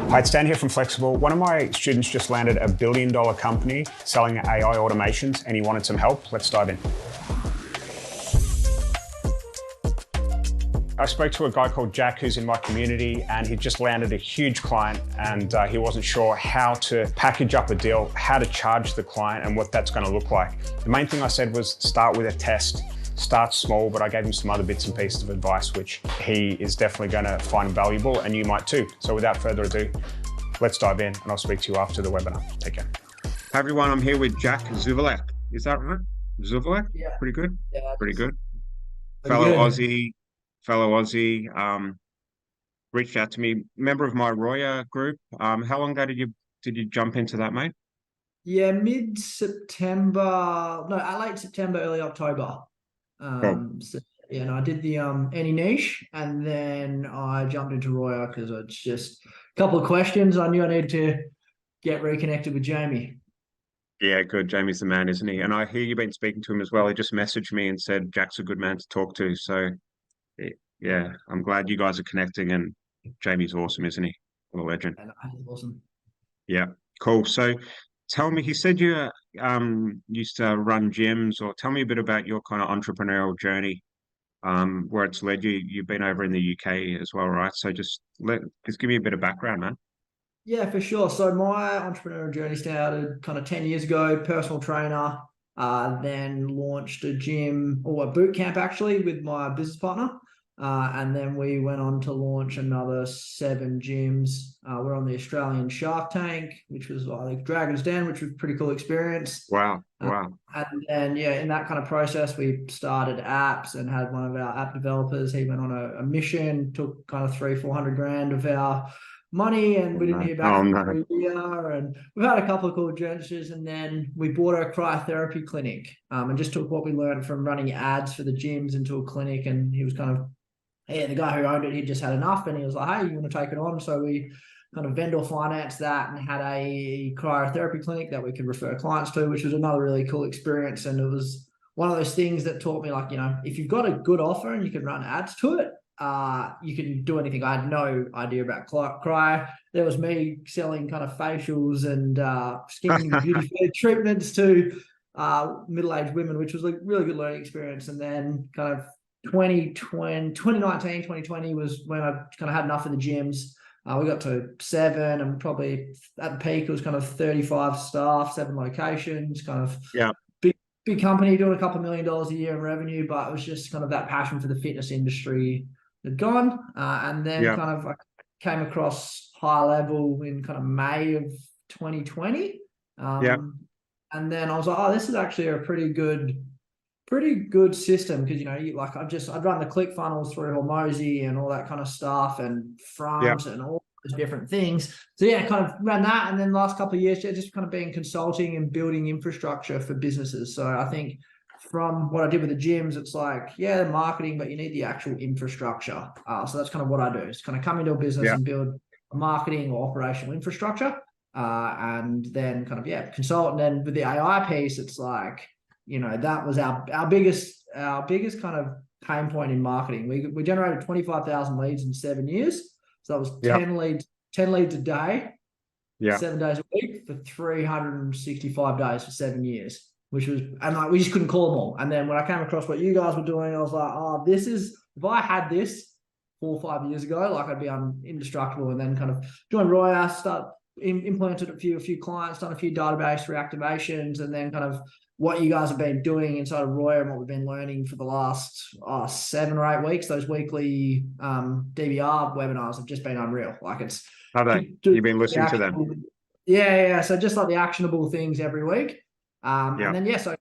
Hi, it's Dan here from Flexxable. One of my students just landed a $1 billion company selling AI automations and he wanted some help. Let's dive in. I spoke to a guy called Jack who's in my community, and he just landed a huge client, and he wasn't sure how to package up a deal, how to charge the client, and what that's going to look like. The main thing I said was start with a test. Start small, but I gave him some other bits and pieces of advice which he is definitely going to find valuable, and you might too. So without further ado, let's dive in, and I'll speak to you after the webinar. Take care. Hi everyone, I'm here with Jack Zuvalek. Is that right? Zuvalek? Yeah. Pretty good? Yeah. Pretty good. Pretty good. Fellow Aussie, reached out to me, member of my Roya group. How long ago did you jump into that, mate? Yeah, mid-September, no, late September, early October. So, yeah, and I did the any niche, and then I jumped into Roya because it's just a couple of questions. I knew I needed to get reconnected with Jamie. Yeah, good. Jamie's the man, isn't he? And I hear you've been speaking to him as well. He just messaged me and said Jack's a good man to talk to. So yeah, I'm glad you guys are connecting, and Jamie's awesome, isn't he? What a legend. And it wasn't. Yeah, cool. So tell me, he said you used to run gyms, or tell me a bit about your kind of entrepreneurial journey, where it's led you. You've been over in the UK as well, right? So just give me a bit of background, man. Yeah, for sure. So my entrepreneurial journey started kind of 10 years ago, personal trainer, then launched a gym or a boot camp actually with my business partner. And then we went on to launch another 7 gyms. We're on the Australian Shark Tank, which was like Dragon's Den, which was a pretty cool experience. Wow. Wow. And then, yeah, in that kind of process, we started apps and had one of our app developers. He went on a mission, took kind of 300-400 grand of our money, and we didn't hear back for a year. And we've had a couple of cool adventures, and then we bought a cryotherapy clinic, and just took what we learned from running ads for the gyms into a clinic. And he was kind of, yeah, the guy who owned it, he just had enough, and he was like, hey, you want to take it on? So we kind of vendor financed that and had a cryotherapy clinic that we could refer clients to, which was another really cool experience. And it was one of those things that taught me, like, you know, if you've got a good offer and you can run ads to it, you can do anything. I had no idea about cryo. There was me selling kind of facials and skin and beauty treatments to middle-aged women, which was a really good learning experience. And then kind of 2019, 2020 was when I kind of had enough of the gyms. We got to 7, and probably at the peak it was kind of 35 staff, 7 locations, kind of big company doing a couple $1 million a year in revenue. But it was just kind of that passion for the fitness industry had gone. And then kind of I came across High Level in kind of May of 2020. And then I was like, oh, this is actually a pretty good system, because, you know, I'd run the click funnels through Hormozy and all that kind of stuff, and Front and all those different things. So yeah, kind of ran that. And then last couple of years, just kind of been consulting and building infrastructure for businesses. So I think from what I did with the gyms, it's like, yeah, the marketing, but you need the actual infrastructure. So that's kind of what I do. It's kind of come into a business and build a marketing or operational infrastructure, and then kind of, consult. And then with the AI piece, it's like, you know, that was our biggest kind of pain point in marketing. We generated 25,000 leads in 7 years. So that was 10 leads a day, 7 days a week for 365 days for 7 years, which was, and like, we just couldn't call them all. And then when I came across what you guys were doing, I was like, oh, this is, if I had this 4 or 5 years ago, like, I'd be indestructible. And then kind of joined Roya, implemented a few clients, done a few database reactivations, and then kind of what you guys have been doing inside of Roya and what we've been learning for the last 7 or 8 weeks. Those weekly DBR webinars have just been unreal. Like, it's you've been listening to them? Yeah. So just like the actionable things every week. And then so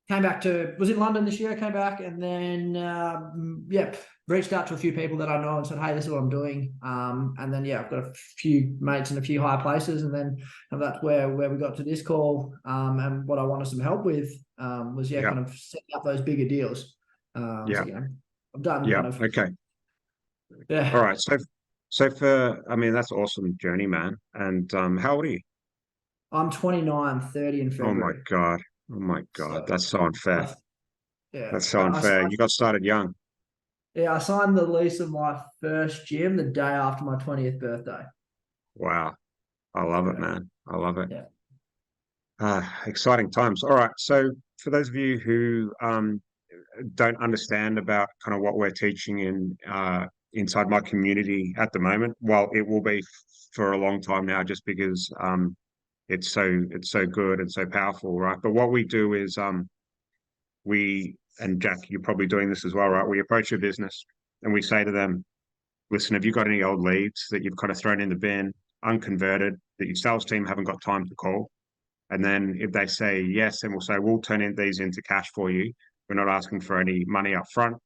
came back was in London this year, came back, and then reached out to a few people that I know and said, hey, this is what I'm doing. And then I've got a few mates in a few high places, and then that's where we got to this call. And what I wanted some help with was kind of setting up those bigger deals. So, you know, I've done kind of All right. So that's awesome journey, man. And how old are you? I'm 29, 30 in February. Oh my God. So, that's so unfair. That's so unfair. You got started young. Yeah, I signed the lease of my first gym the day after my 20th birthday. Wow. I love it, man. I love it. Yeah. Exciting times. All right. So for those of you who don't understand about kind of what we're teaching in inside my community at the moment, well, it will be for a long time now, just because it's so good and so powerful, right? But what we do is we, and Jack, you're probably doing this as well, right? We approach a business and we say to them, listen, have you got any old leads that you've kind of thrown in the bin, unconverted, that your sales team haven't got time to call? And then if they say yes, then we'll say, we'll turn these into cash for you. We're not asking for any money up front.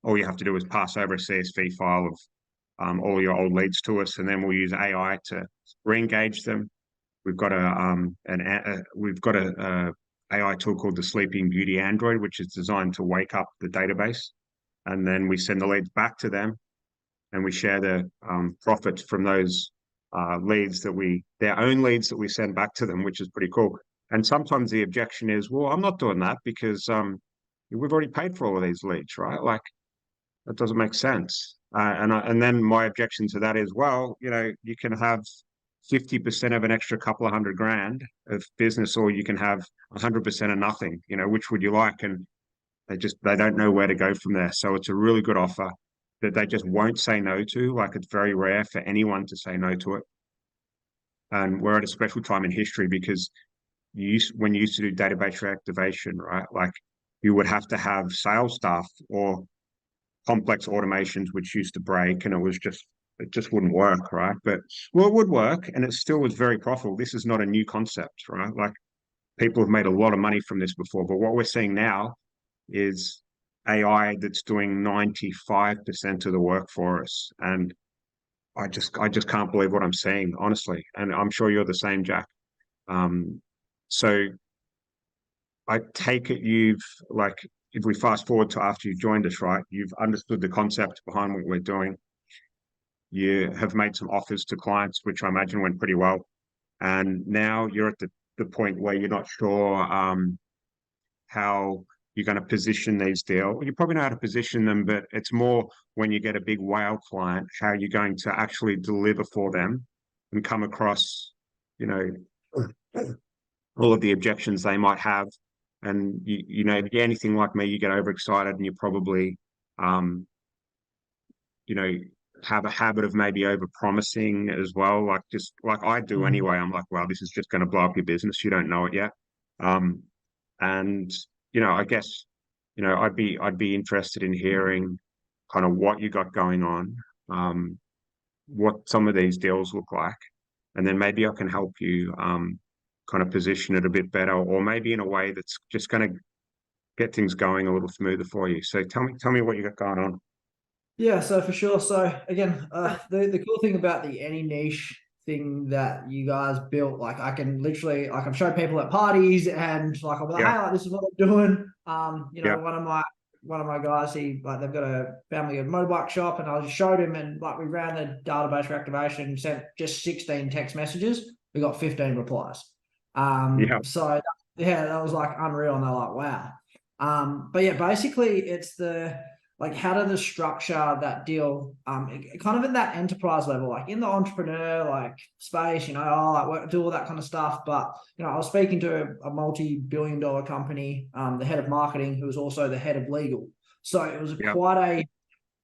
All you have to do is pass over a CSV file of all your old leads to us, and then we'll use AI to re-engage them. We've got a AI tool called the Sleeping Beauty Android, which is designed to wake up the database, and then we send the leads back to them, and we share the profits from those leads their own leads that we send back to them, which is pretty cool. And sometimes the objection is, well, I'm not doing that because we've already paid for all of these leads, right? Like, that doesn't make sense. And then my objection to that is, well, you can have 50% of an extra couple of $100,000 of business, or you can have 100% of nothing. Which would you like? And they don't know where to go from there. So it's a really good offer that they just won't say no to. Like, it's very rare for anyone to say no to it. And we're at a special time in history because when you used to do database reactivation, right? Like, you would have to have sales staff or complex automations which used to break, and it just wouldn't work, right? But well, it would work, and it still was very profitable. This is not a new concept, right? Like, people have made a lot of money from this before, but what we're seeing now is AI that's doing 95% of the work for us. And I just can't believe what I'm seeing, honestly. And I'm sure you're the same, Jack. So I take it if we fast forward to after you've joined us, right, you've understood the concept behind what we're doing. You have made some offers to clients, which I imagine went pretty well. And now you're at the point where you're not sure how you're going to position these deals. You probably know how to position them, but it's more when you get a big whale client, how you're going to actually deliver for them and come across, all of the objections they might have. And if you're anything like me, you get overexcited and you probably, have a habit of maybe over promising as well. Like, just like I do anyway. I'm like, well, this is just going to blow up your business. You don't know it yet. And I guess, I'd be interested in hearing kind of what you got going on, what some of these deals look like, and then maybe I can help you kind of position it a bit better, or maybe in a way that's just going to get things going a little smoother for you. So tell me what you got going on. Yeah, so for sure. So again, the cool thing about the any niche thing that you guys built, like, I can literally, like, I'm showing people at parties, and like, I'll be like, hey, like, this is what I'm doing. One of my guys, they've got a family motorbike shop, and I just showed him, and like, we ran the database reactivation, sent just 16 text messages. We got 15 replies. So yeah, that was like unreal, and they're like, wow. But yeah, basically it's how to structure that deal, kind of in that enterprise level, like in the entrepreneur space, do all that kind of stuff. But I was speaking to a multi-billion-dollar company, the head of marketing, who was also the head of legal. So it was quite a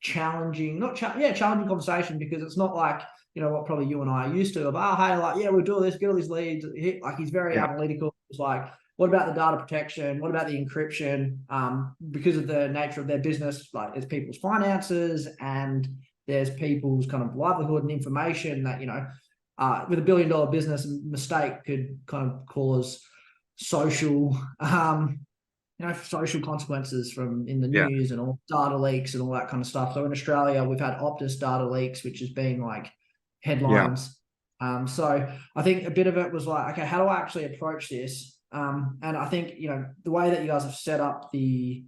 challenging, challenging conversation, because it's not like what probably you and I are used to of, hey, we'll do this, get all these leads. He's very analytical. It's like, what about the data protection? What about the encryption? Because of the nature of their business, like, it's people's finances, and there's people's kind of livelihood and information that, with $1 billion business, a mistake could kind of cause social, social consequences from in the news and all data leaks and all that kind of stuff. So in Australia, we've had Optus data leaks, which has been like headlines. So I think a bit of it was like, okay, how do I actually approach this? And I think, the way that you guys have set up the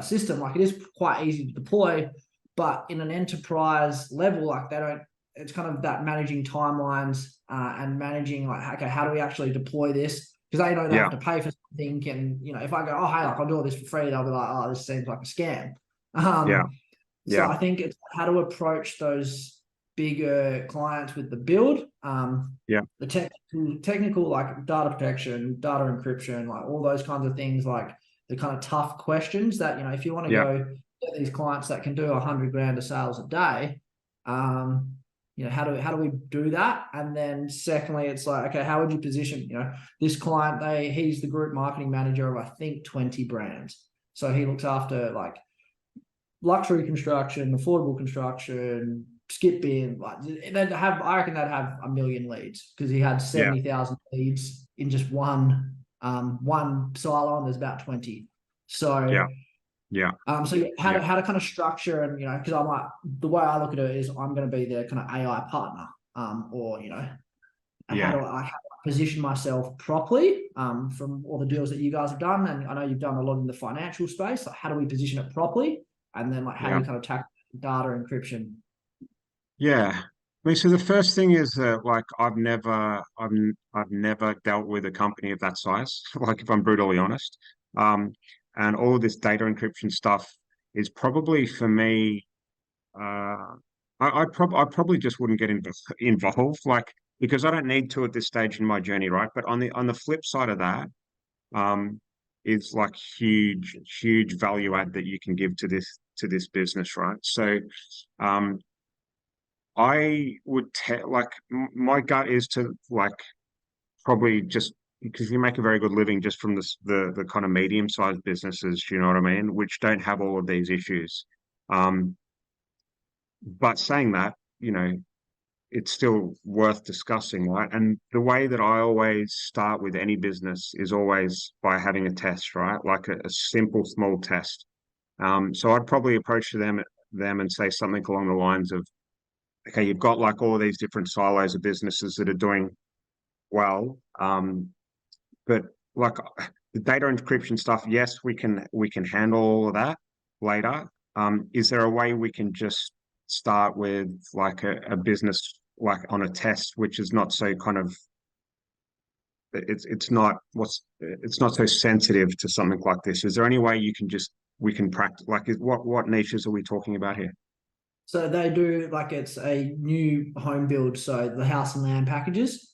system, like, it is quite easy to deploy, but in an enterprise level, like, it's kind of that managing timelines and managing, like, okay, how do we actually deploy this? Because they know they have to pay for something. And, if I go, oh, hey, like, I'll do all this for free, they'll be like, oh, this seems like a scam. So I think it's how to approach those bigger clients with the build, The technical like data protection, data encryption, like all those kinds of things, like the kind of tough questions that, you know, if you want to go get these clients that can do 100 grand of sales a day, you know, how do we do that? And then secondly, it's like, okay, how would you position, you know, this client, he's the group marketing manager of, I think, 20 brands. So he looks after like luxury construction, affordable construction, skip bin. Like I reckon they'd have 1 million leads because he had 70,000 leads in just one silo, and there's about 20. So so how to kind of structure, and, you know, because I'm like, the way I look at it is I'm going to be their kind of AI partner, or, you know, how do I position myself properly, from all the deals that you guys have done, and I know you've done a lot in the financial space. Like, how do we position it properly, and then like how do you kind of tackle data encryption? Yeah. I mean, so the first thing is that, like, I've never dealt with a company of that size, like, if I'm brutally honest. And all of this data encryption stuff is probably for me, I probably just wouldn't get involved, like, because I don't need to at this stage in my journey, right? But on the flip side of that, is like huge value add that you can give to this business, right? So, I would like, my gut is to, like, probably just because you make a very good living just from the kind of medium-sized businesses, you know what I mean, which don't have all of these issues. But saying that, you know, it's still worth discussing, right? And the way that I always start with any business is always by having a test, right? Like a simple, small test. So I'd probably approach them and say something along the lines of, okay, you've got like all of these different silos of businesses that are doing well. But like the data encryption stuff, yes, we can handle all of that later. Is there a way we can just start with like a business like on a test, which is not so kind of it's not so sensitive to something like this? Is there any way we can practice, like, what niches are we talking about here? So they do, like, it's a new home build, so the house and land packages.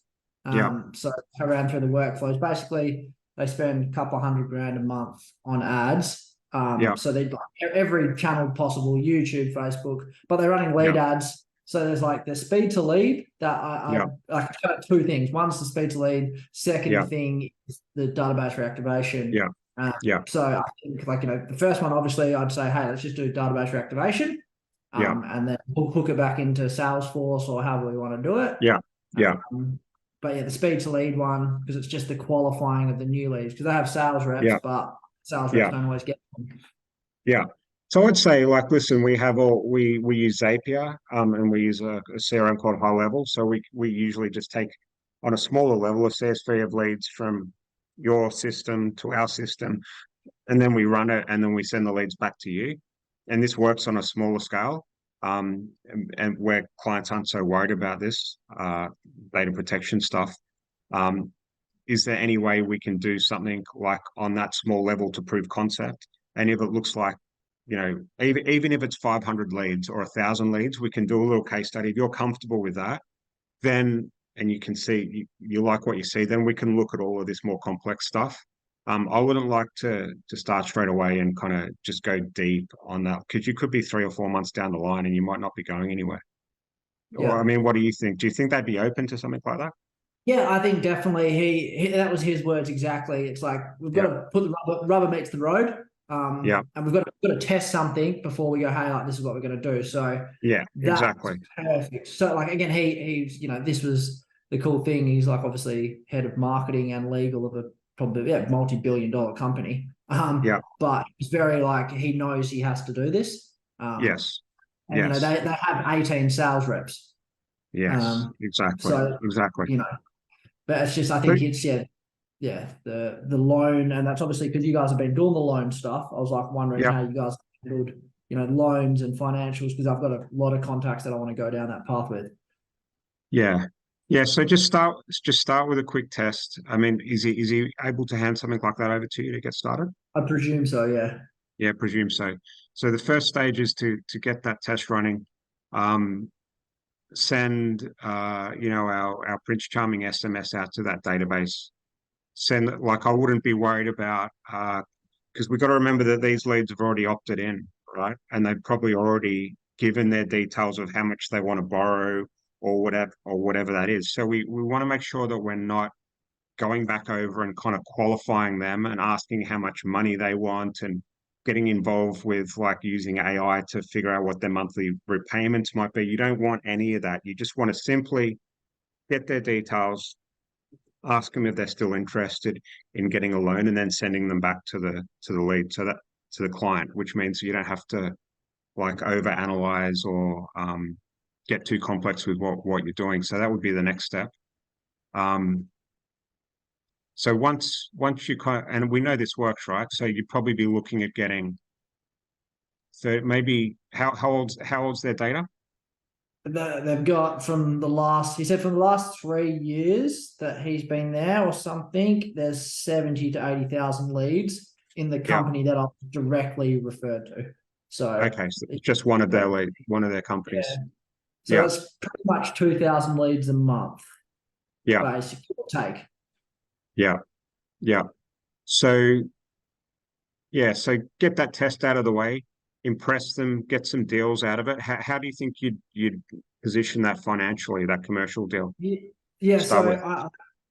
So around through the workflows, basically they spend a couple $100 grand a month on ads. So they like every channel possible, YouTube, Facebook, but they're running lead ads. So there's like the speed to lead that I like two things. One's the speed to lead. Second thing is the database reactivation. So I think, like, you know, the first one, obviously I'd say, hey, let's just do database reactivation. And then we'll hook it back into Salesforce or however we want to do it. But yeah, the speed to lead one, because it's just the qualifying of the new leads, because they have sales reps, but sales reps don't always get them. So I'd say, like, listen, we use Zapier, and we use a CRM called High Level. So we usually just take on a smaller level a CSV of leads from your system to our system, and then we run it, and then we send the leads back to you. And this works on a smaller scale, and where clients aren't so worried about this data protection stuff. Is there any way we can do something like on that small level to prove concept? And if it looks like, you know, even if it's 500 leads or 1,000 leads, we can do a little case study. If you're comfortable with that, then, and you can see you like what you see, then we can look at all of this more complex stuff. I wouldn't like to start straight away and kind of just go deep on that, because you could be 3 or 4 months down the line and you might not be going anywhere. Or, I mean, what do you think? Do you think they'd be open to something like that? Yeah, I think definitely he that was his words exactly. It's like, we've got to put the rubber meets the road. And we've got to test something before we go, hey, like, this is what we're going to do. So exactly. Perfect. So, like, again, he's, you know, this was the cool thing. He's like obviously head of marketing and legal of a probably multi-billion-dollar company. But he's very, like, he knows he has to do this. And you know, they have 18 sales reps. Exactly. So you know, but it's just, I think it's the loan, and that's obviously because you guys have been doing the loan stuff. I was like wondering how you guys handled, you know, loans and financials, because I've got a lot of contacts that I want to go down that path with. So just start with a quick test. I mean, is he able to hand something like that over to you to get started? I presume so, yeah. Yeah, presume so. So the first stage is to get that test running. send our Prince Charming SMS out to that database. Send, like, I wouldn't be worried about, because we've got to remember that these leads have already opted in, right? And they've probably already given their details of how much they want to borrow or whatever that is. So we want to make sure that we're not going back over and kind of qualifying them and asking how much money they want and getting involved with like using AI to figure out what their monthly repayments might be. You don't want any of that. You just want to simply get their details, ask them if they're still interested in getting a loan, and then sending them back to the lead, so that to the client, which means you don't have to like over analyze or get too complex with what you're doing. So that would be the next step. So once you kind of, and we know this works, right? So you'd probably be looking at getting, so maybe how old's their data? They've got from the last, he said from the last 3 years that he's been there or something, there's 70 to 80,000 leads in the company that I've directly referred to. So okay, so it's just one of their companies. Yeah. So it's pretty much 2,000 leads a month. Yeah. Basically, take. Yeah. Yeah. So so get that test out of the way, impress them, get some deals out of it. How do you think you'd position that financially, that commercial deal? Yeah. So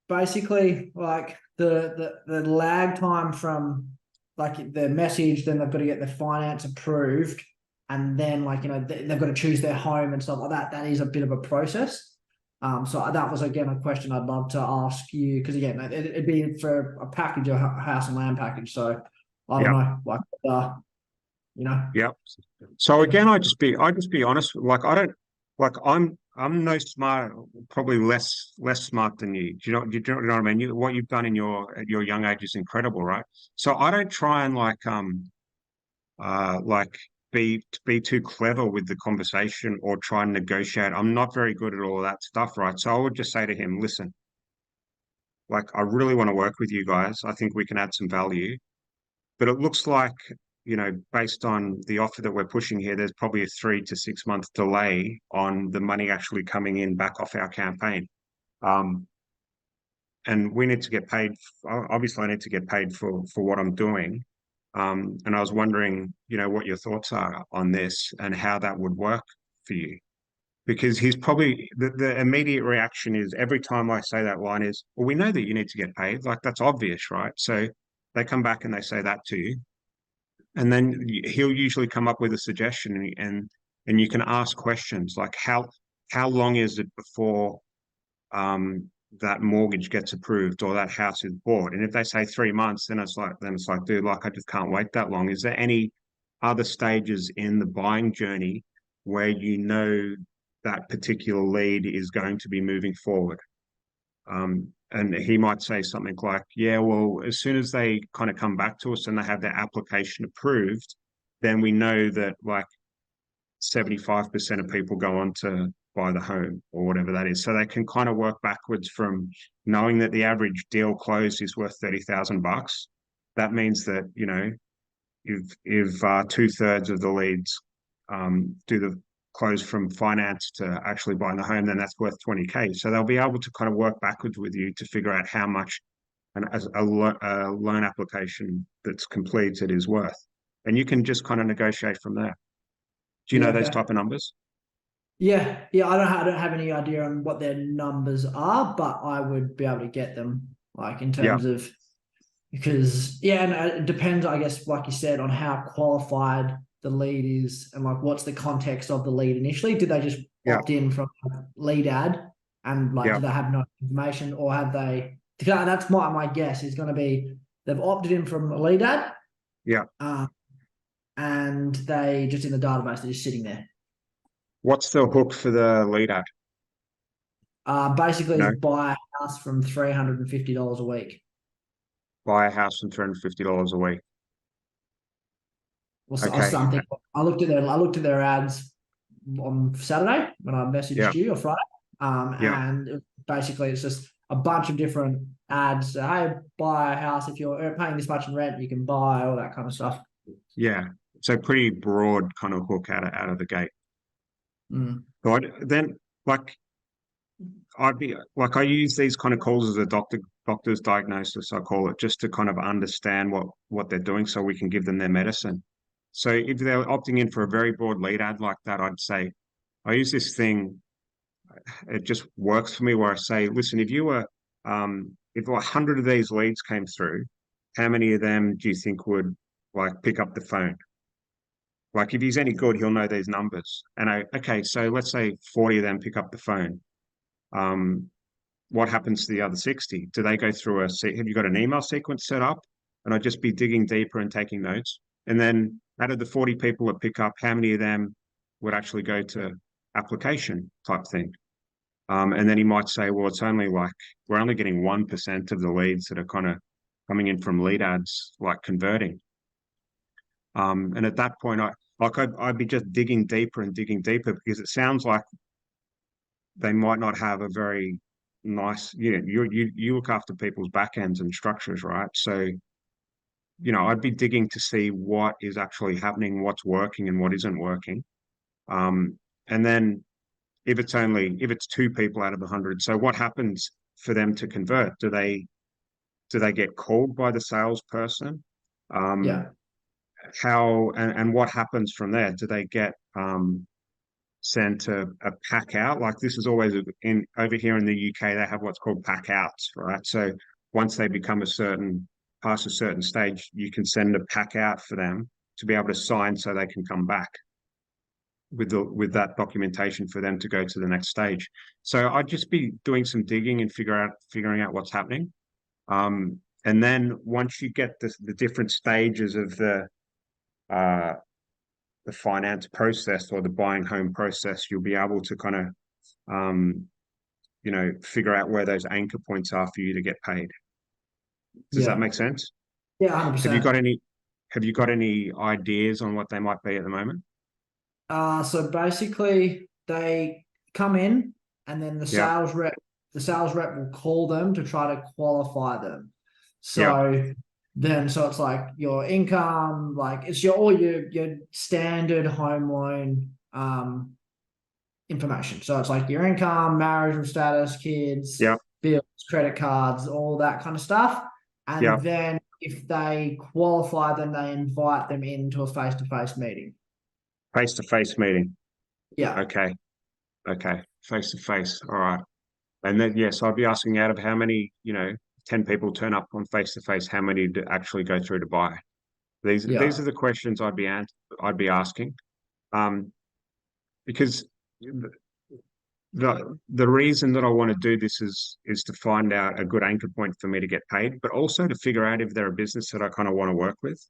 basically, like the lag time from like the message, then they've got to get the finance approved, and then like they've got to choose their home and stuff like that. That is a bit of a process. So that was again a question I'd love to ask you, because again it'd be for a package, a house and land package. So I don't know, like Yeah. So again, I just be honest. Like I don't, like I'm no smart, probably less smart than you. Do you know what I mean? What you've done at your young age is incredible, right? So I don't try and like be too clever with the conversation or try and negotiate. I'm not very good at all of that stuff, right? So I would just say to him, listen, like I really want to work with you guys. I think we can add some value. But it looks like, based on the offer that we're pushing here, there's probably a 3 to 6 month delay on the money actually coming in back off our campaign. And we need to get paid. Obviously, I need to get paid for what I'm doing. And I was wondering, what your thoughts are on this and how that would work for you. Because he's probably, the immediate reaction is every time I say that line is, well, we know that you need to get paid. Like that's obvious, right? So they come back and they say that to you. And then he'll usually come up with a suggestion, and you can ask questions like how long is it before that mortgage gets approved or that house is bought? And if they say 3 months, then it's like dude, like I just can't wait that long. Is there any other stages in the buying journey where that particular lead is going to be moving forward? And he might say something like, yeah, well, as soon as they kind of come back to us and they have their application approved, then we know that like 75% of people go on to buy the home or whatever that is. So they can kind of work backwards from knowing that the average deal closed is worth $30,000. That means that, if 2/3 of the leads do the close from finance to actually buying the home, then that's worth 20K. So they'll be able to kind of work backwards with you to figure out how much a loan application that's completed is worth. And you can just kind of negotiate from there. Do you know those type of numbers? Yeah. I don't have any idea on what their numbers are, but I would be able to get them, like in terms of, because and it depends, I guess, like you said, on how qualified the lead is and like what's the context of the lead initially. Did they just opt in from a lead ad and like do they have no information, or have they? That's my guess is going to be they've opted in from a lead ad. And they just in the database, they're just sitting there. What's the hook for the lead ad? Basically, buy a house from $350 a week. Buy a house from $350 a week. Or something. I looked at their ads on Saturday when I messaged you, or Friday. And basically it's just a bunch of different ads. Hey, buy a house. If you're paying this much in rent, you can buy, all that kind of stuff. Yeah. So pretty broad kind of hook out of the gate. But then like I'd be like, I use these kind of calls as a doctor's diagnosis, I call it, just to kind of understand what they're doing so we can give them their medicine. So if they're opting in for a very broad lead ad like that, I'd say, I use this thing, it just works for me, where I say, listen, if 100 of these leads came through, how many of them do you think would like pick up the phone? Like if he's any good, he'll know these numbers. And okay, so let's say 40 of them pick up the phone. What happens to the other 60? Do they go through have you got an email sequence set up? And I'd just be digging deeper and taking notes. And then out of the 40 people that pick up, how many of them would actually go to application type thing? And then he might say, well, it's only like, we're only getting 1% of the leads that are kind of coming in from lead ads, like converting. And at that point, I'd be just digging deeper and digging deeper, because it sounds like they might not have a very nice, you look after people's back ends and structures, right? So, I'd be digging to see what is actually happening, what's working and what isn't working. And then if it's 2 people out of 100, so what happens for them to convert? Do they get called by the salesperson? Yeah. How and what happens from there? Do they get sent a pack out? Like this is always over here in the UK, they have what's called pack outs, right? So once they become past a certain stage, you can send a pack out for them to be able to sign so they can come back with that documentation for them to go to the next stage. So I'd just be doing some digging and figuring out what's happening. And then once you get the different stages of the finance process or the buying home process, you'll be able to kind of, figure out where those anchor points are for you to get paid. Does that make sense? Yeah, 100%. Have you got any ideas on what they might be at the moment? So basically they come in and then the sales rep will call them to try to qualify them. So so it's like your income, like it's all your standard home loan information. So it's like your income, marital status, kids, bills, credit cards, all that kind of stuff. And then if they qualify, then they invite them into a face-to-face meeting. Face-to-face meeting. Yeah. Okay. Face-to-face. All right. And then, yes, I'd be asking, out of how many, 10 people turn up on face-to-face, how many actually go through to buy? These are the questions I'd be asking. Because the reason that I want to do this is to find out a good anchor point for me to get paid, but also to figure out if they're a business that I kind of want to work with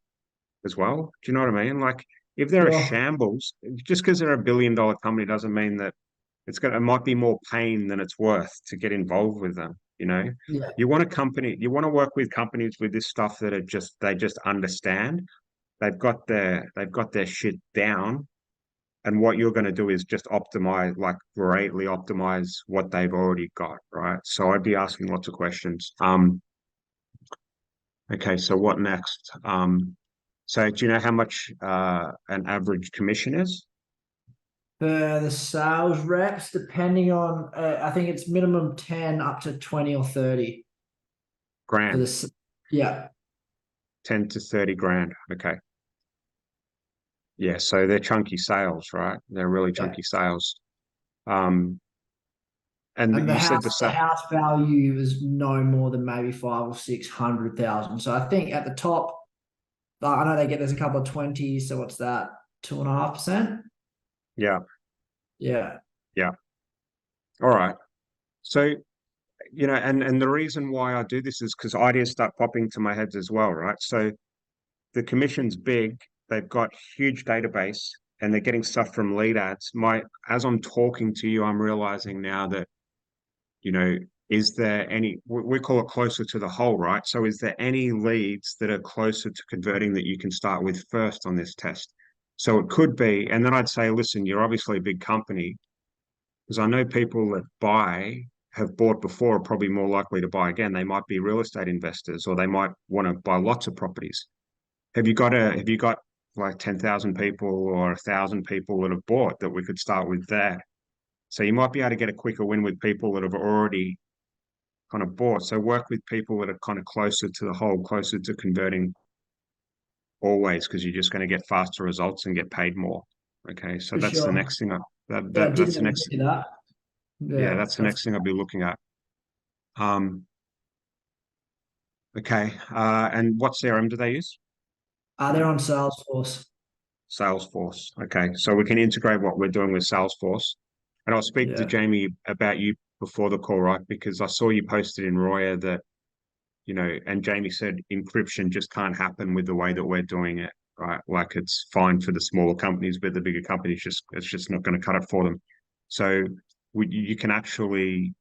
as well. Do you know what I mean? Like if they're a shambles, just because they're $1 billion company doesn't mean that it might be more pain than it's worth to get involved with them. You want to work with companies with this stuff that they just understand. They've got their shit down. And what you're going to do is just optimize, like greatly optimize what they've already got, right? So I'd be asking lots of questions. Okay, so what next? So do you know how much an average commission is? For the sales reps, depending on, I think it's minimum 10 up to 20 or 30. Grand. 10 to 30 grand. Okay. Yeah, so they're chunky sales, right? They're really chunky sales. And the you said the house value is no more than maybe 500,000 or 600,000. So I think at the top, I know there's a couple of 20s. So what's that? 2.5%? Yeah. Yeah. Yeah. All right. So, and the reason why I do this is because ideas start popping to my head as well, right? So the commission's big. They've got huge database and they're getting stuff from lead ads. As I'm talking to you, I'm realizing now that, is there any, we call it closer to the whole, right? So is there any leads that are closer to converting that you can start with first on this test? So it could be, and then I'd say, listen, you're obviously a big company, because I know people that have bought before are probably more likely to buy again. They might be real estate investors, or they might want to buy lots of properties. Have you got like 10,000 people or 1,000 people that have bought that we could start with there? So you might be able to get a quicker win with people that have already kind of bought. So work with people that are kind of closer to the hole, closer to converting always, because you're just going to get faster results and get paid more. Okay, so For that's the sure. next thing. Yeah, I didn't That's the even next. see that. Yeah, Yeah, that's the that's next thing I'll be looking at. Okay, and what CRM do they use? they're on Salesforce. Salesforce. Okay, so we can integrate what we're doing with Salesforce. And I'll speak to Yeah. Jamie about you before the call, right? Because I saw you posted in Roya that, and Jamie said encryption just can't happen with the way that we're doing it, right? Like it's fine for the smaller companies, but the bigger companies it's just not going to cut it for them. So you can actually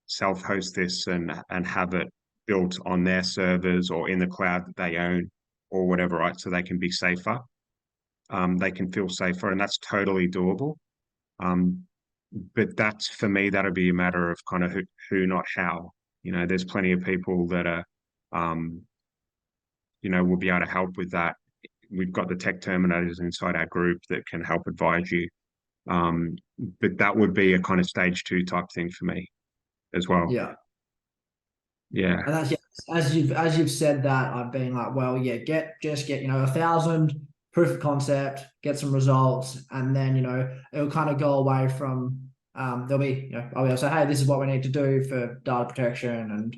self-host this and have it built on their servers or in the cloud that they own or whatever, right? So they can be safer. They can feel safer, and that's totally doable. Um, but that's for me, that'll be a matter of kind of who, not how. There's plenty of people that are, um, will be able to help with that. We've got the tech terminators inside our group that can help advise you. But that would be a kind of stage 2 type thing for me as well. Yeah. Yeah. And that's, yeah, as you've said that, I've been like, well, yeah, just get 1,000 proof of concept, get some results, and then it'll kind of go away from there'll be I'll be able to say, hey, this is what we need to do for data protection and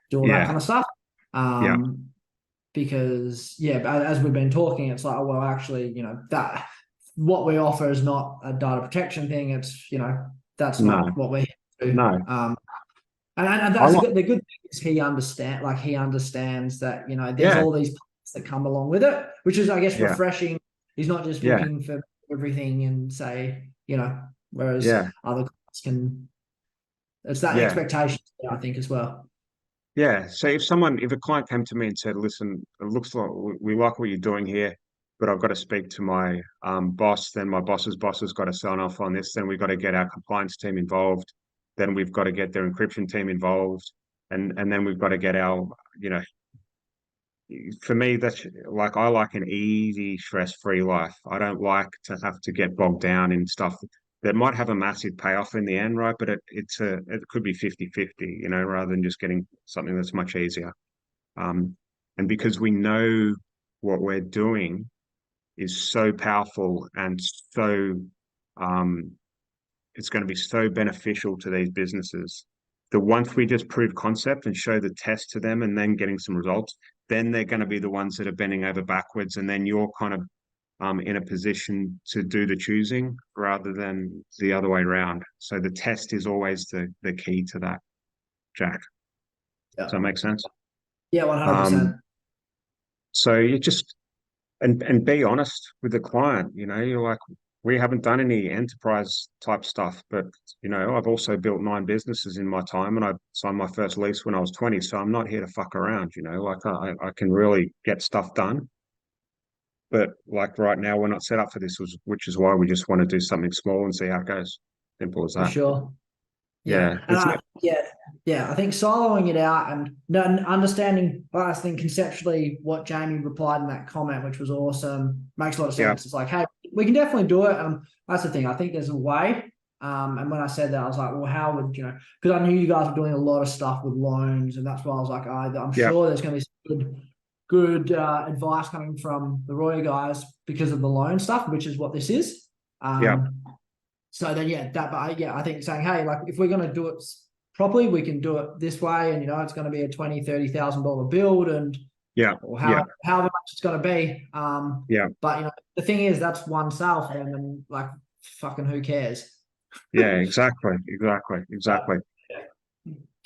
do all that Yeah. kind of stuff. Yeah. Because as we've been talking, it's like, oh, well, actually, that what we offer is not a data protection thing. It's that's No. not what we do. No. And that's the good thing is he understands that there's Yeah. all these parts that come along with it, which is, I guess, Yeah. refreshing. He's not just Yeah. looking for everything and say whereas Yeah. other clients can. It's that Yeah. expectation, I think, as well. Yeah. So if a client came to me and said, listen, it looks like we like what you're doing here, but I've got to speak to my boss, then my boss's boss has got to sign off on this, then we've got to get our compliance team involved, then we've got to get their encryption team involved, and then we've got to get our, for me, that's like I like an easy, stress-free life. I don't like to have to get bogged down in stuff that might have a massive payoff in the end, right? But it could be 50-50, rather than just getting something that's much easier. And because we know what we're doing is so powerful and so it's going to be so beneficial to these businesses that once we just prove concept and show the test to them and then getting some results, then they're going to be the ones that are bending over backwards. And then you're kind of in a position to do the choosing rather than the other way around. So the test is always the key to that, Jack. Yeah. Does that make sense? Yeah, 100%. So you just and be honest with the client. You're like, we haven't done any enterprise type stuff, but I've also built 9 businesses in my time, and I signed my first lease when I was 20. So I'm not here to fuck around. Like I can really get stuff done. But like right now, we're not set up for this, which is why we just want to do something small and see how it goes. Simple as For that. sure. Yeah, Yeah. I think siloing it out and understanding, I think conceptually what Jamie replied in that comment, which was awesome, makes a lot of sense. It's like, hey, we can definitely do it. That's the thing. I think there's a way. And when I said that, I was like, well, how would because I knew you guys were doing a lot of stuff with loans, and that's why I was like, I'm sure there's going to be some good advice coming from the Royal guys because of the loan stuff, which is what this is. So then, but I think saying, hey, like if we're going to do it properly, we can do it this way, and it's going to be a $20,000-$30,000 build, and or however much it's going to be. But the thing is, that's one sale for them, and like fucking who cares? Yeah, exactly.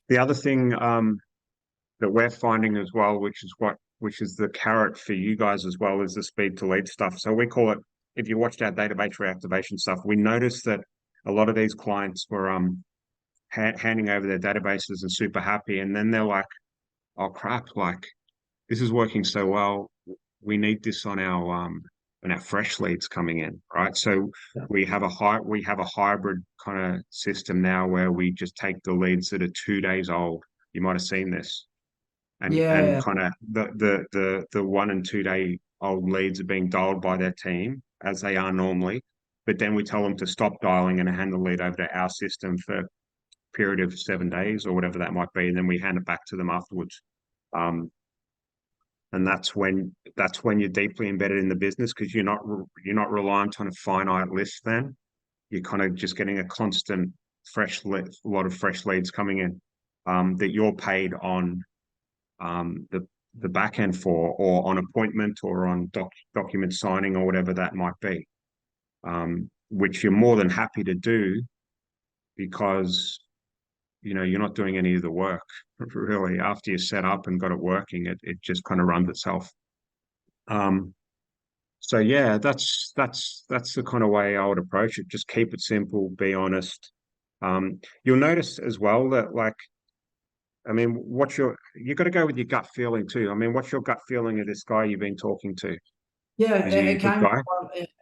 The other thing that we're finding as well, which is the carrot for you guys as well, is the speed to lead stuff. So we call it. If you watched our database reactivation stuff, we noticed that a lot of these clients were handing over their databases and super happy, and then they're like, "Oh crap! Like this is working so well. We need this on our fresh leads coming in, right?" So we have a hybrid kind of system now where we just take the leads that are 2 days old. You might have seen this, and kind of the 1 and 2 day old leads are being dialed by their team as they are normally, but then we tell them to stop dialing and hand the lead over to our system for a period of 7 days or whatever that might be, and then we hand it back to them afterwards. And that's when you're deeply embedded in the business, because you're not reliant on a finite list. Then you're kind of just getting a constant lot of fresh leads coming in that you're paid on the back end for, or on appointment, or on document signing, or whatever that might be, which you're more than happy to do, because you're not doing any of the work really. After you're set up and got it working, it just kind of runs itself. So yeah, that's the kind of way I would approach it. Just keep it simple, be honest. You'll notice as well that, like, I mean, you got to go with your gut feeling too. I mean, what's your gut feeling of this guy you've been talking to? Yeah, Is he a it good came guy?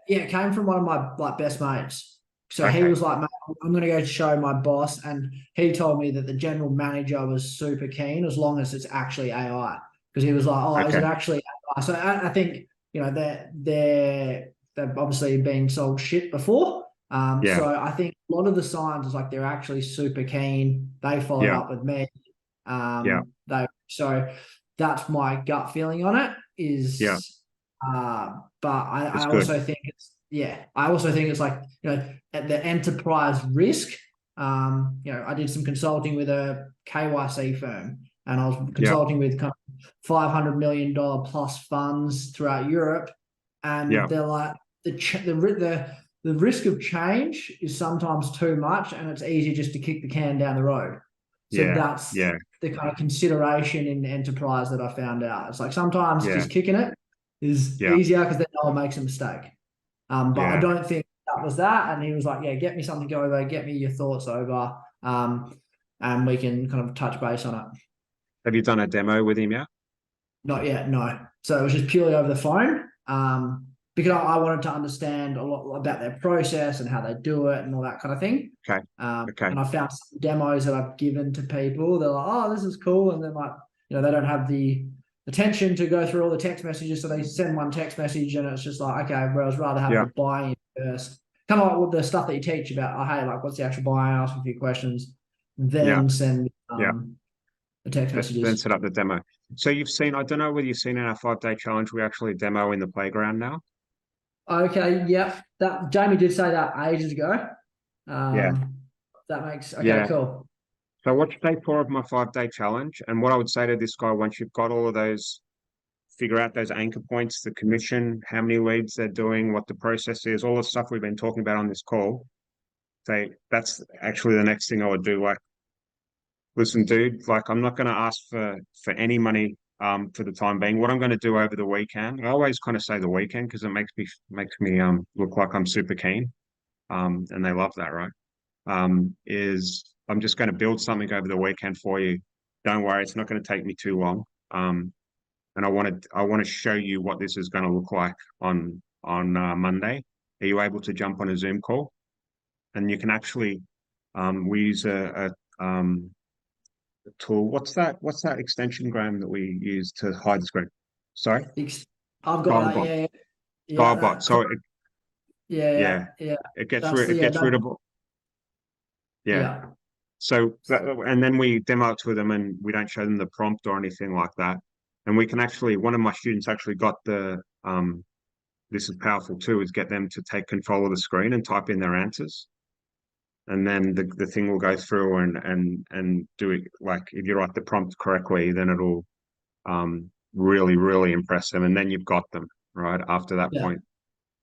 it came from one of my like best mates. So he Okay. was like, mate, I'm going to go show my boss, and he told me that the general manager was super keen as long as it's actually AI, because he was like, oh, is Okay. it actually AI? So I think they've obviously been sold shit before. Yeah. So I think a lot of the signs is like they're actually super keen. They followed Yeah. up with me. Yeah. So that's my gut feeling on it Yeah. is. But I It's good. also think I also think it's like, at the enterprise risk. I did some consulting with a KYC firm, and I was Yeah. consulting with kind of $500 million plus funds throughout Europe, Yeah. and they're like the risk of change is sometimes too much, and it's easier just to kick the can down the road. So Yeah. that's Yeah. the kind of consideration in enterprise that I found out. It's like sometimes Yeah. just kicking it is Yeah. easier because then no one makes a mistake. But I Yeah. don't think that was that. And he was like, yeah, get me something over, get me your thoughts over, and we can kind of touch base on it. Have you done a demo with him yet? Not yet, no. So it was just purely over the phone, because I wanted to understand a lot about their process and how they do it and all that kind of thing. Okay. Okay. And I found some demos that I've given to people. They're like, oh, this is cool. And then, like, they don't have the attention to go through all the text messages. So they send one text message and it's just like, okay, whereas rather have Yeah. the buy-in first. Kind of like with the stuff that you teach about, oh, hey, like, what's the actual buy-in? Ask a few questions, then send Yeah. the text Then messages. set up the demo. So you've seen, I don't know whether you've seen in our 5-day challenge, we actually demo in the playground now. Okay, yeah. That Jamie did say that ages ago. Yeah. That makes Yeah. cool. So watch day 4 of my 5-day challenge. And what I would say to this guy, once you've got all of those, figure out those anchor points, the commission, how many leads they're doing, what the process is, all the stuff we've been talking about on this call. Say, that's actually the next thing I would do. Like, listen, dude, like, I'm not going to ask for any money for the time being. What I'm going to do over the weekend, I always kind of say the weekend because it makes me look like I'm super keen. And they love that, right? Is I'm just going to build something over the weekend for you. Don't worry, it's not going to take me too long. And I want to show you what this is going to look like on Monday. Are you able to jump on a Zoom call? And you can actually we use a tool. What's that extension, Graham, that we use to hide the screen? Sorry, I've got that. Dialbot. Yeah, yeah. Dialbot. So Yeah. it gets That's rid of yeah. yeah. So and then we demo it to them, and we don't show them the prompt or anything like that. And we can actually, one of my students actually got the this is powerful too, is get them to take control of the screen and type in their answers. And then the thing will go through and do it. Like, if you write the prompt correctly, then it'll really, really impress them. And then you've got them right after that Yeah. point.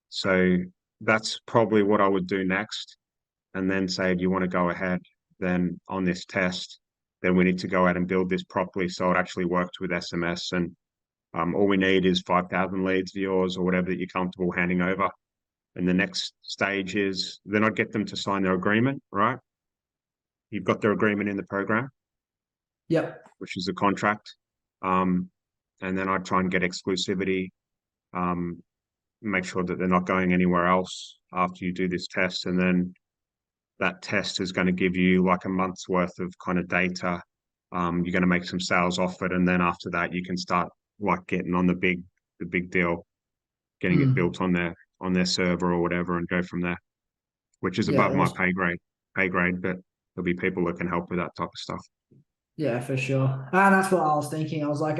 So that's probably what I would do next. And then say, if you want to go ahead, then on this test, then we need to go out and build this properly so it actually works with SMS. And all we need is 5,000 leads of yours or whatever that you're comfortable handing over. And the next stage is then I'd get them to sign their agreement, right? You've got their agreement in the program, Yep. which is the contract. And then I'd try and get exclusivity, make sure that they're not going anywhere else after you do this test. And then that test is going to give you like a month's worth of kind of data. You're going to make some sales off it. And then after that, you can start like getting on the big deal, getting it built on their server or whatever, and go from there. which is Yeah, above my awesome. pay grade, but there'll be people that can help with that type of stuff. Yeah, for sure. And that's what I was thinking. I was like,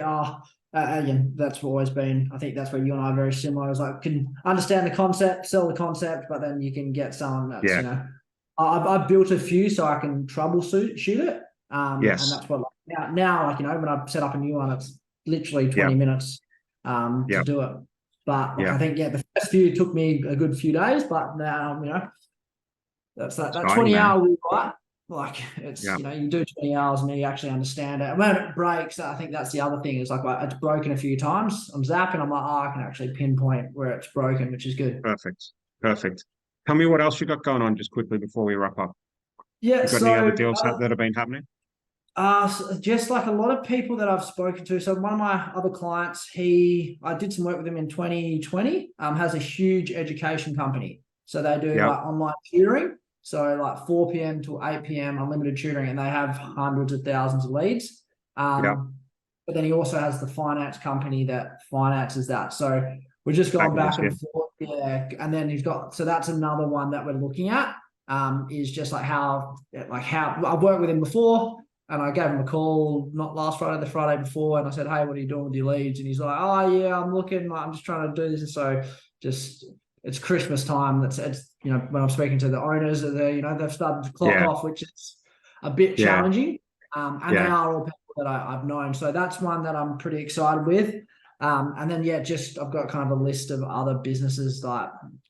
again, that's always been, I think that's where you and I are very similar. I was like, can understand the concept, sell the concept, but then you can get someone that's, Yeah. you know, I've built a few so I can shoot it. And Yes. that's what, like, now, like, you know, when I set up a new one, it's literally Yeah. 20 minutes to Yeah. do it. But like, Yeah. I think, yeah, the first few took me a good few days, but now, you know, that's that Exciting, 20 man. hour rule, right? Like it's, Yeah. you know, you do 20 hours and then you actually understand it. And when it breaks, I think that's the other thing is like it's broken a few times. I'm zapping, I'm like, I can actually pinpoint where it's broken, which is good. Perfect. Perfect. Tell me what else you got going on just quickly before we wrap up. Yeah, You got any other so deals that have been happening? just like a lot of people that I've spoken to. So one of my other clients, I did some work with him in 2020, has a huge education company. So they do Yeah. like online tutoring. So like 4 p.m. to 8 p.m. unlimited tutoring, and they have hundreds of thousands of leads. Yeah. But then he also has the finance company that finances that. So we're just going Packages, back yeah. and forth. Yeah. And then so that's another one that we're looking at. Is just like how I've worked with him before. And I gave him a call, not last Friday, the Friday before, and I said, "Hey, what are you doing with your leads?" And he's like, "Oh yeah, I'm looking. I'm just trying to do this." And so just it's Christmas time. It's you know when I'm speaking to the owners, they've started to clock Yeah. off, which is a bit Yeah. challenging. And they Yeah. are all people that I've known, so that's one that I'm pretty excited with. And then just I've got kind of a list of other businesses like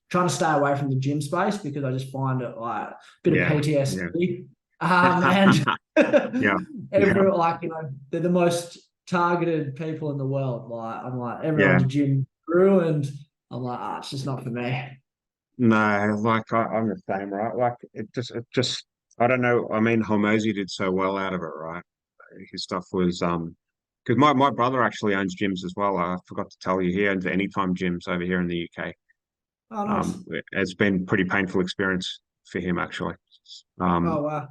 trying to stay away from the gym space because I just find it like a bit of Yeah. Yeah. PTSD. And Yeah. Yeah. like, you know, they're the most targeted people in the world. Like, I'm like, Yeah. everyone's a gym guru, and I'm like, it's just not for me. No, like I'm the same, right? Like it just, I don't know. I mean, Hormozy did so well out of it, right? His stuff was, because my brother actually owns gyms as well. I forgot to tell you, he owns Anytime gyms over here in the UK. Oh, nice. It's been pretty painful experience for him actually. Oh, Um, wow.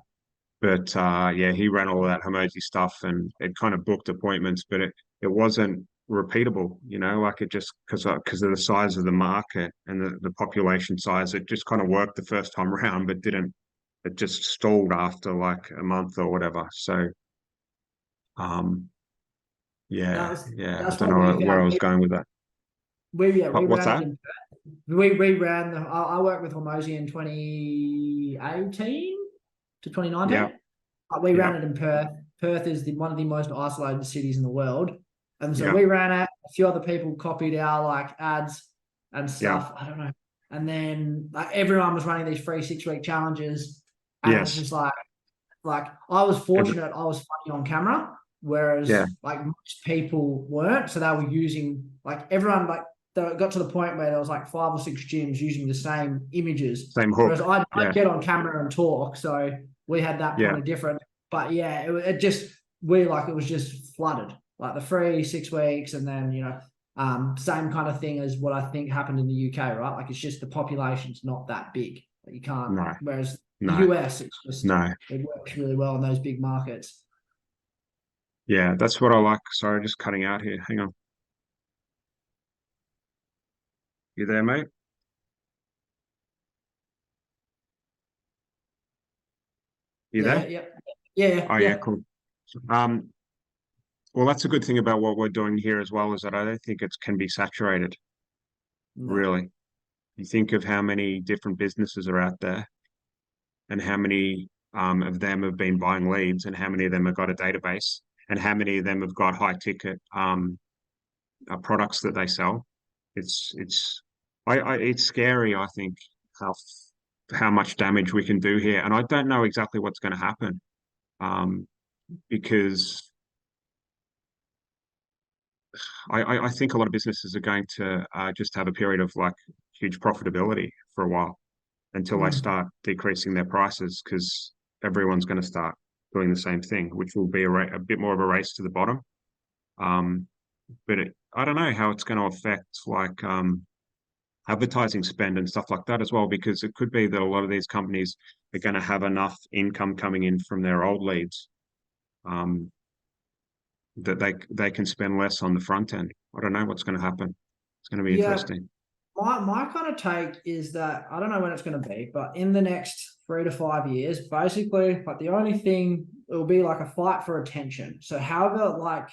but yeah, he ran all of that Hormozy stuff and it kind of booked appointments, but it wasn't repeatable, you know, like it just because of the size of the market and the population size, it just kind of worked the first time around, but didn't. It just stalled after like a month or whatever. So um, yeah, yeah, I That's don't what we know where I found. was going with that. We What's ran it that? in we ran I worked with Hormozy in 2018 to Yeah, 2019. We yeah, ran it in Perth. Perth is one of the most isolated cities in the world. And so yeah, we ran it. A few other people copied our like ads and yeah, stuff. I don't know. And then like everyone was running these free 6 week challenges. And it's yes, just like I was every, fortunate I was funny on camera, yeah, whereas like most people weren't. So they were using like everyone like they got to the point where there was like 5 or 6 gyms using the same images. same Whereas hook. I'd Yeah, get on camera and talk. So we had that yeah, point of difference. But yeah, it just it was just flooded. Like the free 6 weeks and then, same kind of thing as what I think happened in the UK, right? Like it's just the population's not that big. Like you can't, no, whereas the no, US, it's just no. it works really well in those big markets. Yeah, that's what I like. Sorry, just cutting out here. Hang on. You there, mate? You Yeah, there? yeah, yeah, Oh yeah, yeah. cool. Um, well, that's a good thing about what we're doing here as well, is that I don't think it can be saturated, No. really. You think of how many different businesses are out there and how many of them have been buying leads and how many of them have got a database and how many of them have got high ticket products that they sell. It's scary, I think, how how much damage we can do here. And I don't know exactly what's going to happen because I think a lot of businesses are going to just have a period of like huge profitability for a while until they Mm. start decreasing their prices because everyone's going to start doing the same thing, which will be a bit more of a race to the bottom. Um, but I don't know how it's going to affect like advertising spend and stuff like that as well, because it could be that a lot of these companies are going to have enough income coming in from their old leads um, that they can spend less on the front end. I don't know what's going to happen. It's going to be Yeah, interesting. my kind of take is that I don't know when it's going to be, but in the next 3 to 5 years, basically, like the only thing it will be like a fight for attention. So however, like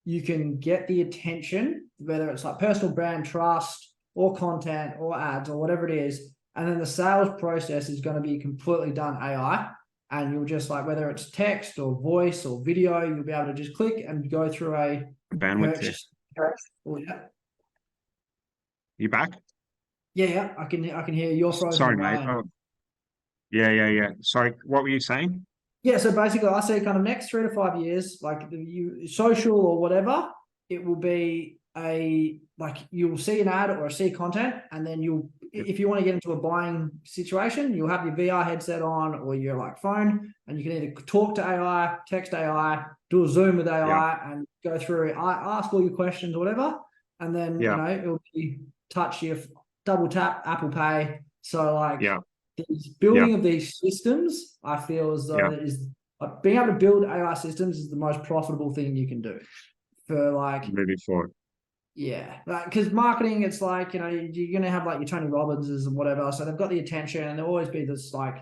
you can get the attention, whether it's like personal brand trust or content or ads or whatever it is, and then the sales process is going to be completely done AI. And you'll just like, whether it's text or voice or video, you'll be able to just click and go through a Bandwidth here. purchase. Oh, yeah. You back? Yeah, I can hear your frozen. Sorry, mate. Oh, yeah. Sorry, what were you saying? Yeah, so basically, I say kind of next 3 to 5 years, like you social or whatever, it will be like you'll see an ad or see content, and then if you want to get into a buying situation, you'll have your VR headset on or your like phone, and you can either talk to AI, text AI, do a Zoom with AI, and go through it. Ask all your questions or whatever, and then it'll be touch your double tap Apple Pay. So like the building of these systems, I feel as though that is being able to build AI systems is the most profitable thing you can do for like moving forward. Yeah, because marketing, it's like, you're going to have like your Tony Robbinses and whatever. So they've got the attention, and there'll always be this like,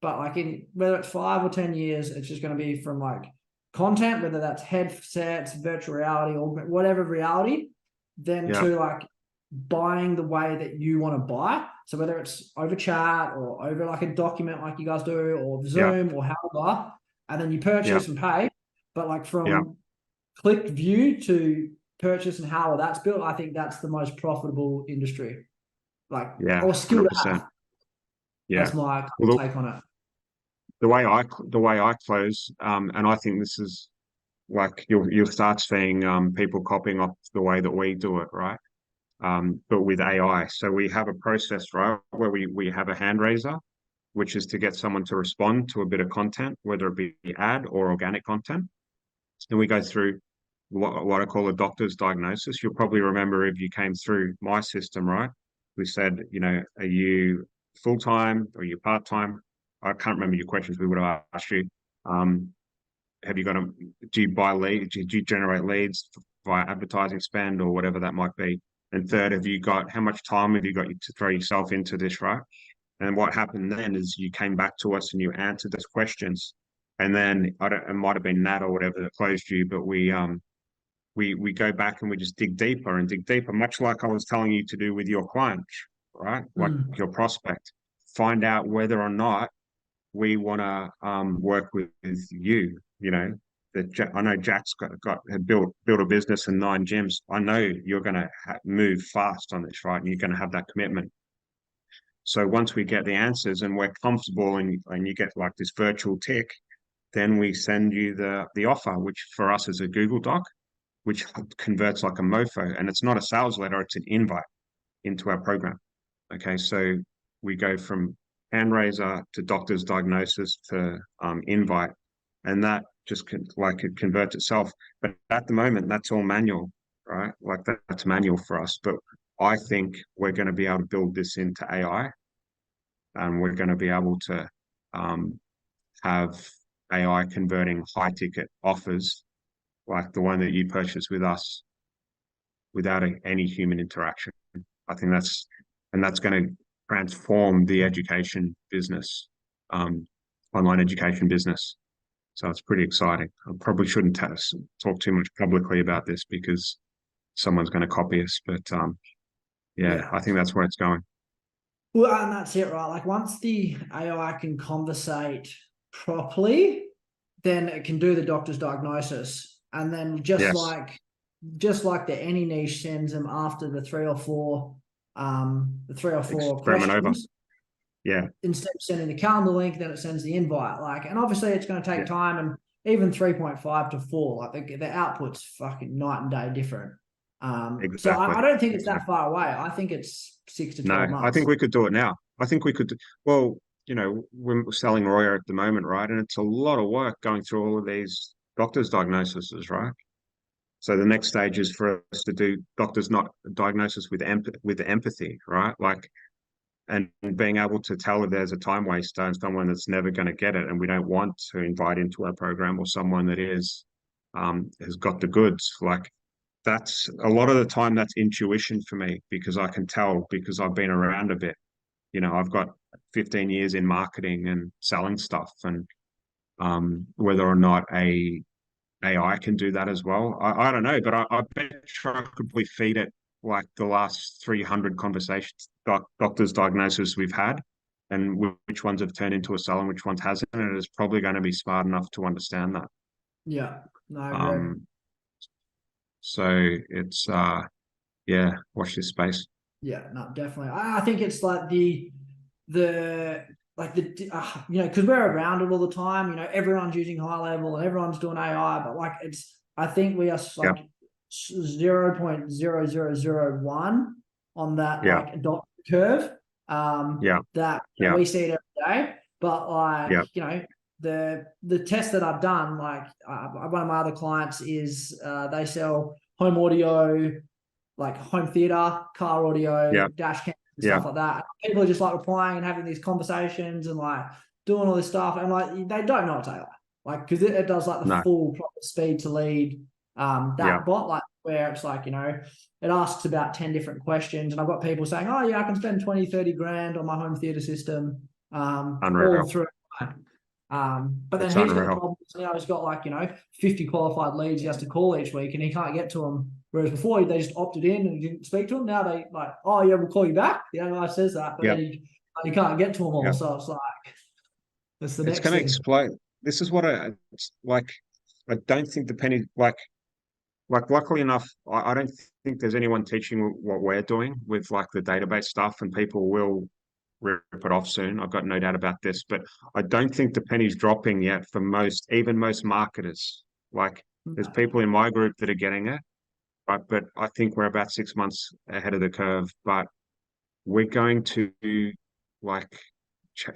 but like in whether it's 5 or 10 years, it's just going to be from like content, whether that's headsets, virtual reality, or whatever reality, then to like buying the way that you want to buy. So whether it's over chat or over like a document like you guys do, or Zoom or however, and then you purchase and pay. But like from click view to purchase and how that's built, I think that's the most profitable industry. Like or skill to have. That's my take on it. The way I close, and I think this is like you'll start seeing people copying off the way that we do it, right? But with AI. So we have a process, right, where we have a hand raiser, which is to get someone to respond to a bit of content, whether it be ad or organic content. Then we go through what I call a doctor's diagnosis. You'll probably remember if you came through my system, right? We said, are you full-time or are you part-time? I can't remember your questions. We would have asked you, do you buy leads? Do you generate leads via advertising spend or whatever that might be? And third, how much time have you got to throw yourself into this, right? And what happened then is you came back to us and you answered those questions. And then it might have been Nat or whatever that closed you, but we go back and we just dig deeper and dig deeper, much like I was telling you to do with your client, right? Like your prospect. Find out whether or not we want to work with you. I know Jack's had built a business in 9 gyms. I know you're going to move fast on this, right? And you're going to have that commitment. So once we get the answers and we're comfortable and you get like this virtual tick, then we send you the offer, which for us is a Google Doc, which converts like a mofo. And it's not a sales letter, it's an invite into our program. Okay, so we go from hand raiser to doctor's diagnosis to invite, and that just it converts itself. But at the moment, that's all manual, right? Like that's manual for us. But I think we're going to be able to build this into AI, and we're going to be able to have AI converting high ticket offers like the one that you purchased with us without any human interaction. I think that's going to transform the education business, online education business. So it's pretty exciting. I probably shouldn't talk too much publicly about this because someone's going to copy us, but I think that's where it's going. Well, and that's it, right? Like once the AI can conversate properly, then it can do the doctor's diagnosis. And then just like the any niche sends them after the 3 or 4 questions. Yeah. Instead of sending the calendar link, then it sends the invite. Like, and obviously it's going to take time, and even 3.5 to 4, like the output's fucking night and day different. Exactly. So I don't think it's that far away. I think it's 6 to 12 months. I think we could do it now. I think we could. Well, we're selling Roya at the moment, right? And it's a lot of work going through all of these doctor's diagnoses, right? So the next stage is for us to do doctor's not diagnosis with empathy, right? Like, and being able to tell if there's a time waster and someone that's never going to get it, and we don't want to invite into our program, or someone that has got the goods. Like, that's a lot of the time that's intuition for me, because I can tell, because I've been around a bit. I've got 15 years in marketing and selling stuff, and whether or not AI can do that as well, I don't know, but I bet you I could probably feed it like the last 300 conversations, doctors' diagnoses we've had, and which ones have turned into a sell and which ones hasn't, and it's probably going to be smart enough to understand that. Yeah, no, I agree. So it's yeah, watch this space. Yeah, no, definitely. I think it's like the because we're around it all the time. Everyone's using high level and everyone's doing AI, but like I think we are Yeah, like 0.0001 on that yeah, like adoption curve. yeah, That yeah, we see it every day, but like yeah, the test that I've done, like one of my other clients is they sell home audio, like home theater, car audio, yeah, dash cams and yeah. stuff like that. People are just like replying and having these conversations and like doing all this stuff, and like they don't know it's AI, like because it does like the No, full proper speed to lead. yeah, That bot, like where it's like it asks about 10 different questions, and I've got people saying, oh yeah, I can spend 20, 30 grand on my home theater system, all unreal. through. But then It's he's got the unreal. problem. He's got like 50 qualified leads he has to call each week, and he can't get to them. Whereas before they just opted in and you didn't speak to them. Now they like, oh yeah, we'll call you back. The AI says that, but Yeah, then he can't get to them all. yeah. So it's like that's the It's next going to thing. explode. This is what it's like. I don't think the penny like luckily enough, I don't think there's anyone teaching what we're doing with like the database stuff, and people will rip it off soon. I've got no doubt about this, but I don't think the penny's dropping yet for even most marketers. Like there's people in my group that are getting it, right? But I think we're about 6 months ahead of the curve. But we're going to like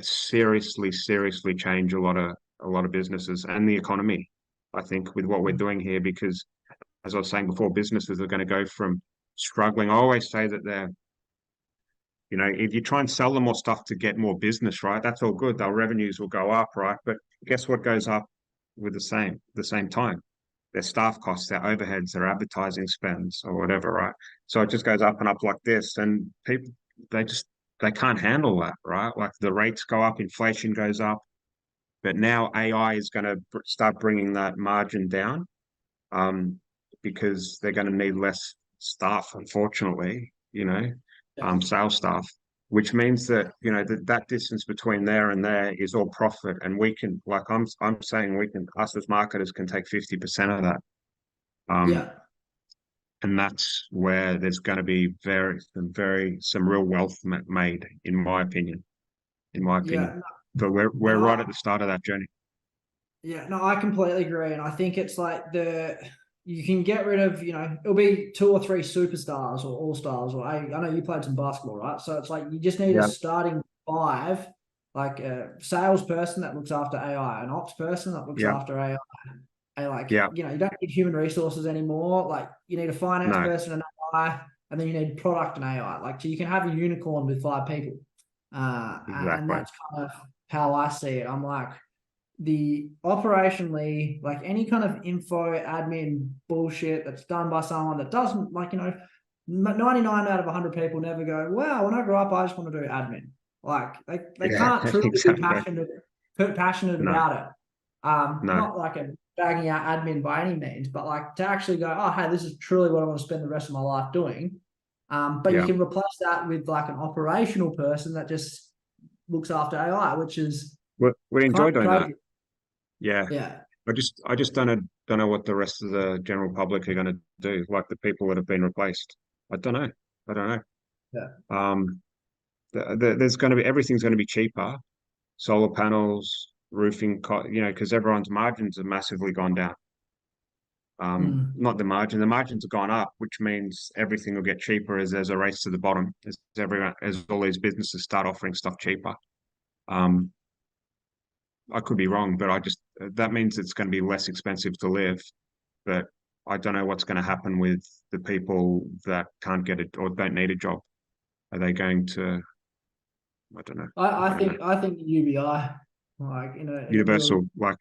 seriously change a lot of businesses and the economy, I think, with what we're doing here, because as I was saying before, businesses are going to go from struggling. I always say that if you try and sell them more stuff to get more business, right, that's all good. Their revenues will go up, right? But guess what goes up with the same time? Their staff costs, their overheads, their advertising spends, or whatever, right? So it just goes up and up like this, and people they can't handle that, right? Like the rates go up, inflation goes up, but now AI is going to start bringing that margin down, because they're going to need less staff, unfortunately, Yeah, sales staff, which means that, that distance between there and there is all profit. And we can, like I'm saying, us as marketers can take 50% of that. Um, yeah, and that's where there's going to be some real wealth made, in my opinion, yeah. But we're right at the start of that journey. Yeah, no, I completely agree, and I think it's like you can get rid of it'll be 2 or 3 superstars or all stars, or I know you played some basketball, right? So it's like you just need a Yeah, starting 5, like a salesperson that looks after AI, an ops person that looks yeah, after AI, and like yeah. you don't need human resources anymore. Like you need a finance No, person and AI, and then you need product and AI. Like so you can have a unicorn with 5 people, and exactly. that's kind of how I see it. I'm like the operationally, like any kind of info admin bullshit that's done by someone that doesn't 99 out of 100 people never go, wow, when I grow up, I just want to do admin. Like they Yeah, can't truly be exactly. passionate No, about it. no. Not like a bagging out admin by any means, but like to actually go, oh, hey, this is truly what I want to spend the rest of my life doing. But you Yeah. can replace that with like an operational person that just looks after AI, which is We kind enjoy of doing that. crazy. Yeah. Yeah. I just don't know what the rest of the general public are going to do, like the people that have been replaced. I don't know. I don't Yeah. know. There's going to be everything's going to be cheaper. Solar panels, roofing, because everyone's margins have massively gone down. Mm. Not the margins have gone up, which means everything will get cheaper as there's a race to the bottom, as all these businesses start offering stuff cheaper. Um, I could be wrong, but that means it's going to be less expensive to live. But I don't know what's going to happen with the people that can't get it or don't need a job. Are they going to? I don't know. I, I I don't know. think I think UBI, like in a real Universal, like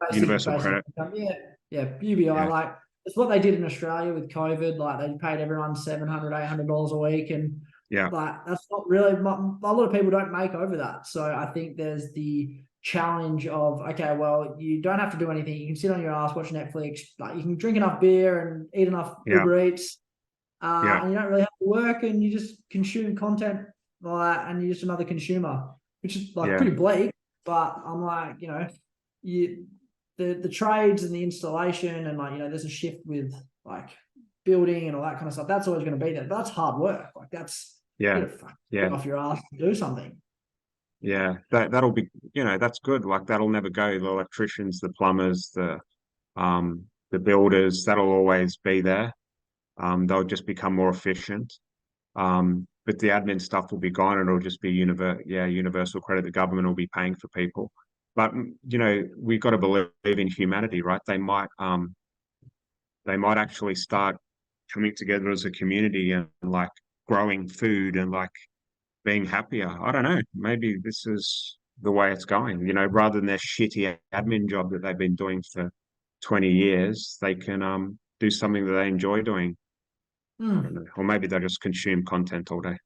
basic universal basic credit. income. Yeah, yeah, UBI. Yeah, Like it's what they did in Australia with COVID. Like they paid everyone $700, $800 a week, and like that's not really. A lot of people don't make over that. So I think there's the challenge of, okay, well, you don't have to do anything. You can sit on your ass, watch Netflix. Like you can drink enough beer and eat enough Uber Eats, and you don't really have to work, and you just consume content, like, and you're just another consumer, which is like pretty bleak. But I'm like, you know, the trades and the installation, and like, you know, there's a shift with like building and all that kind of stuff. That's always going to be there. But that's hard work. Like that's get off your ass to do something. Yeah, that'll be, you know, that's good. Like that'll never go. The electricians, the plumbers, the builders, that'll always be there. They'll just become more efficient. But the admin stuff will be gone, and it'll just be universal credit. The government will be paying for people. But you know, we've got to believe in humanity, right? They might actually start coming together as a community and like growing food and like being happier. I don't know. Maybe this is the way it's going. You know, rather than their shitty admin job that they've been doing for 20 years, they can do something that they enjoy doing. I don't know. Or maybe they just consume content all day.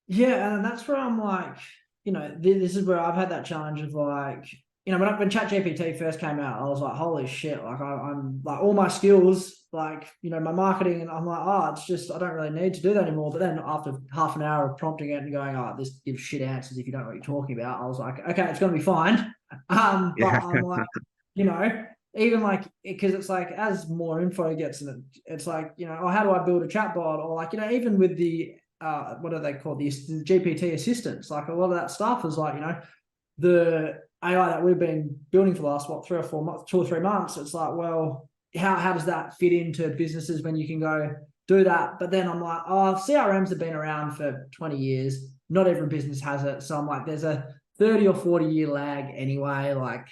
Yeah, and that's where I'm like, you know, this is where I've had that challenge of like, you know, when ChatGPT first came out, I was like, holy shit, like I'm like all my skills, like, you know, my marketing, and I'm like, oh, it's just, I don't really need to do that anymore. But then after half an hour of prompting it and going, oh, this gives shit answers if you don't know what you're talking about, I was like, okay, it's going to be fine. But I'm like, you know, even like, because it's like, as more info gets in it, it's like, you know, oh, how do I build a chatbot? Or like, you know, even with the, what are they called? The GPT assistants, like a lot of that stuff is like, you know, the AI that we've been building for the last, 3 or 4 months, 2 or 3 months, it's like, well, how does that fit into businesses when you can go do that? But then I'm like, oh, CRMs have been around for 20 years. Not every business has it. So I'm like, there's a 30 or 40 year lag anyway. Like,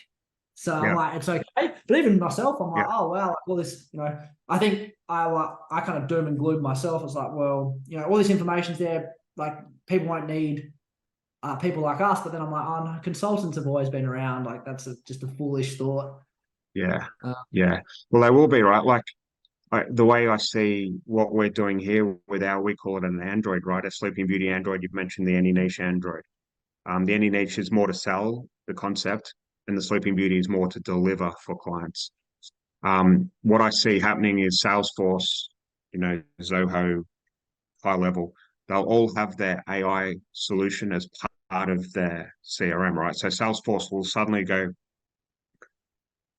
so I'm like, it's okay. But even myself, I'm like, oh, wow, all this, you know, I think I kind of doom and gloom myself. It's like, well, you know, all this information's there. Like people won't need people like us. But then I'm like, oh, no, consultants have always been around. Like that's just a foolish thought. Yeah. Well, they will be, right? Like the way I see what we're doing here with we call it an Android, right? A Sleeping Beauty Android. You've mentioned the Any Niche Android. The Any Niche is more to sell the concept, and the Sleeping Beauty is more to deliver for clients. What I see happening is Salesforce, you know, Zoho, high level, they'll all have their AI solution as part of their CRM, right? So Salesforce will suddenly go,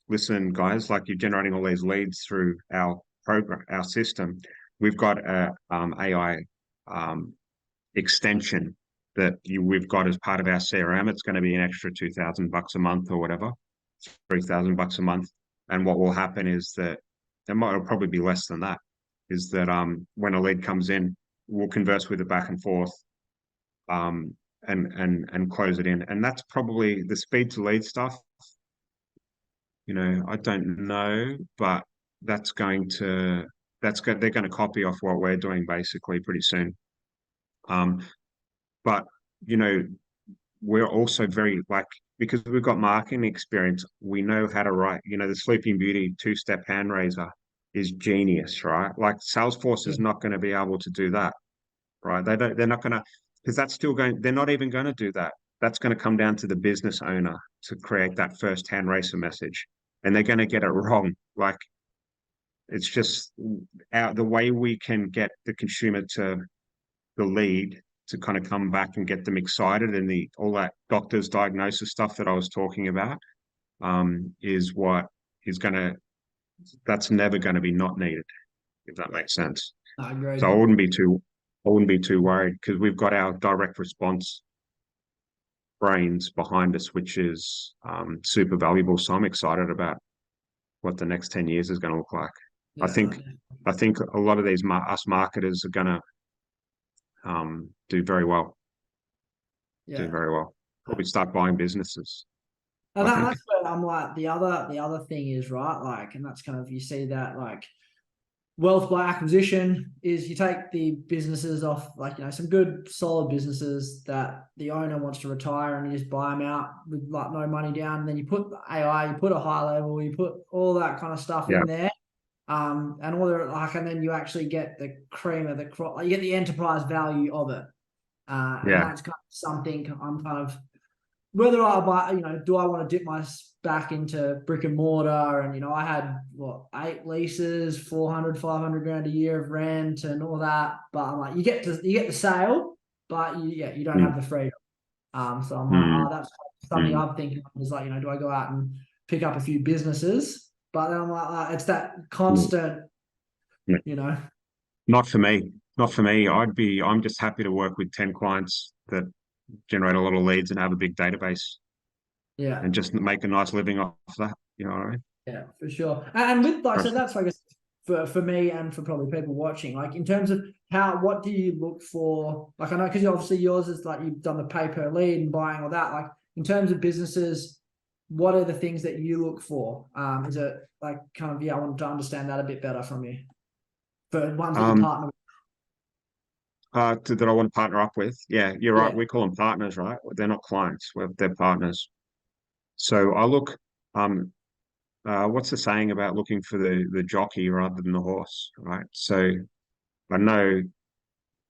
listen, guys, like you're generating all these leads through our program, our system. We've got a AI extension that we've got as part of our CRM. It's going to be an extra $2,000 a month or whatever, $3,000 a month. And what will happen is that it'll probably be less than that. Is that when a lead comes in, we'll converse with it back and forth, and close it in. And that's probably the speed to lead stuff. You know, I don't know, but they're going to copy off what we're doing basically pretty soon. But you know, we're also very like, because we've got marketing experience, we know how to write. You know, the Sleeping Beauty 2-step hand raiser is genius, right? Like Salesforce is not going to be able to do that, right? They're not going to, because that's still going, they're not even going to do that. That's going to come down to the business owner to create that first hand raiser message. And they're going to get it wrong. Like it's just the way we can get the consumer to the lead to kind of come back and get them excited, and all that doctor's diagnosis stuff that I was talking about is what is that's never going to be not needed, if that makes sense. I agree. So I wouldn't be too worried, because we've got our direct response brains behind us, which is super valuable. So I'm excited about what the next 10 years is going to look like. I think a lot of these us marketers are going to do very well. Do very well. Probably start buying businesses. And that's where I'm like, the other thing is, right, like, and that's kind of, you see that like wealth by acquisition is you take the businesses off, like, you know, some good solid businesses that the owner wants to retire, and you just buy them out with like no money down. And then you put AI, you put a high level, you put all that kind of stuff in there. And all the like, and then you actually get the cream of the crop. Like you get the enterprise value of it, and that's kind of something I'm kind of, whether I buy, do I want to dip my back into brick and mortar? And I had 8 leases, 400, 500 grand a year of rent and all that. But I'm like, you get the sale, but you don't have the freedom. So I'm like, that's something I'm thinking of, is like, do I go out and pick up a few businesses? But then I'm like, it's that constant, Not for me. Not for me. I'm just happy to work with 10 clients that generate a lot of leads and have a big database. Yeah. And just make a nice living off that. You know what I mean? Yeah, for sure. And with so that's, I guess, for me and for probably people watching, like in terms of what do you look for? Like I know, because obviously yours is like you've done the pay per lead and buying all that. Like in terms of businesses, what are the things that you look for? Is it like kind of, I want to understand that a bit better from you for ones that you partner with. That I want to partner up with. Yeah, you're right. We call them partners, right? They're not clients. They're partners. So I look, what's the saying about looking for the jockey rather than the horse, right? So I know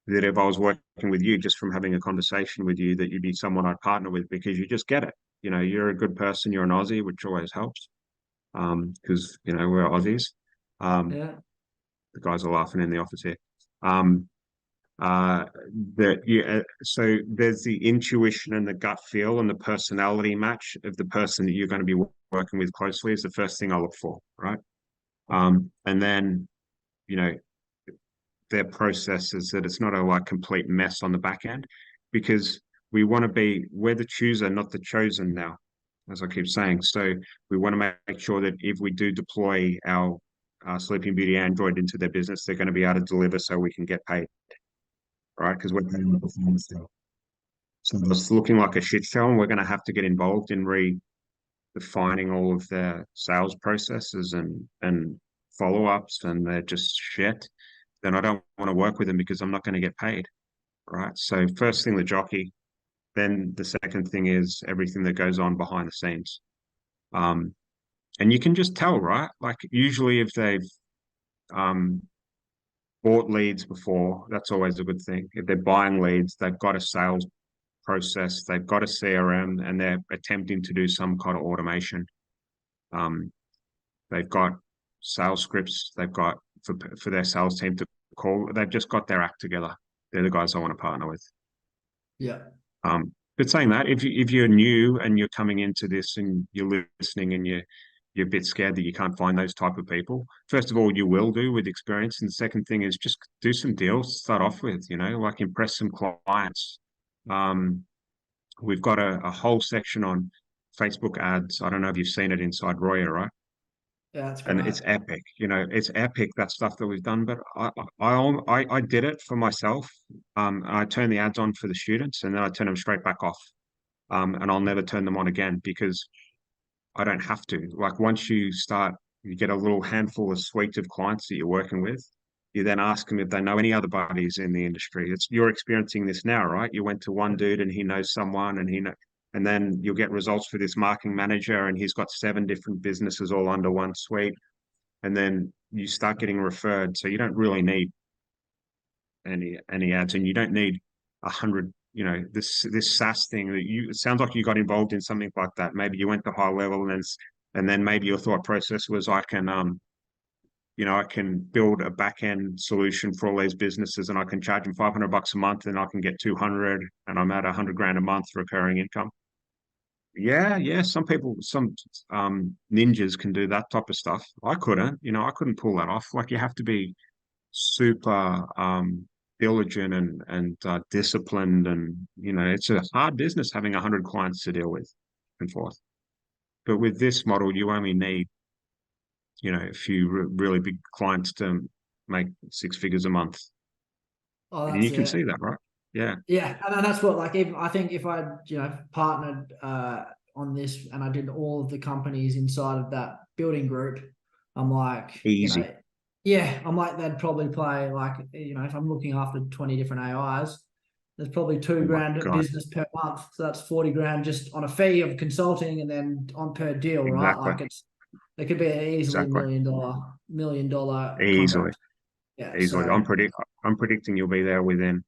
that if I was working with you, just from having a conversation with you, that you'd be someone I'd partner with, because you just get it. You're a good person. You're an Aussie, which always helps, because we're Aussies. The guys are laughing in the office here. So there's the intuition and the gut feel and the personality match of the person that you're going to be working with closely is the first thing I look for, right? And then their process is that it's not a complete mess on the back end, because we're the chooser, not the chosen now, as I keep saying. So we want to make sure that if we do deploy our Sleeping Beauty Android into their business, they're going to be able to deliver so we can get paid. Right, because we're paying the performance deal. So it's looking like a shit show, and we're going to have to get involved in redefining all of their sales processes and follow-ups, and they're just shit. Then I don't want to work with them because I'm not going to get paid. Right. So first thing, the jockey. Then the second thing is everything that goes on behind the scenes. And you can just tell, right? Like usually if they've bought leads before, that's always a good thing. If they're buying leads, they've got a sales process, they've got a CRM, and they're attempting to do some kind of automation. They've got sales scripts, they've got for their sales team to call. They've just got their act together. They're the guys I want to partner with. Yeah. But saying that, if you're new and you're coming into this and you're listening and you're a bit scared that you can't find those type of people, first of all, you will do with experience. And the second thing is just do some deals to start off with, like impress some clients. We've got a whole section on Facebook ads. I don't know if you've seen it inside Roya, right? Yeah, that's great. And it's epic. It's epic, that stuff that we've done. But I did it for myself. I turned the ads on for the students, and then I turn them straight back off. And I'll never turn them on again because I don't have to. Like once you start, you get a little handful of suite of clients that you're working with. You then ask them if they know any other buddies in the industry. You're experiencing this now, right? You went to one dude and he knows someone, and then you'll get results for this marketing manager, and he's got 7 different businesses all under one suite. And then you start getting referred. So you don't really need any ads, and you don't need 100. This SaaS thing that it sounds like you got involved in something like that. Maybe you went to high level, and then maybe your thought process was I can build a back end solution for all these businesses, and I can charge them $500 a month, and I can get 200, and I'm at 100 grand a month recurring income. Yeah. Some ninjas can do that type of stuff. I couldn't. I couldn't pull that off. Like you have to be super diligent and disciplined, and it's a hard business having 100 clients to deal with and forth. But with this model, you only need a few really big clients to make 6 figures a month. And you can see that, right? Yeah. And that's what, even I think if I partnered on this and I did all of the companies inside of that building group, I'm like easy. I'm like, they'd probably play if I'm looking after 20 different AIs, there's probably 2 grand of business per month. So that's 40 grand just on a fee of consulting and then on per deal, right? Like it could be easily $1 million million Easily. contract. Yeah, Easily. so I'm predicting you'll be there within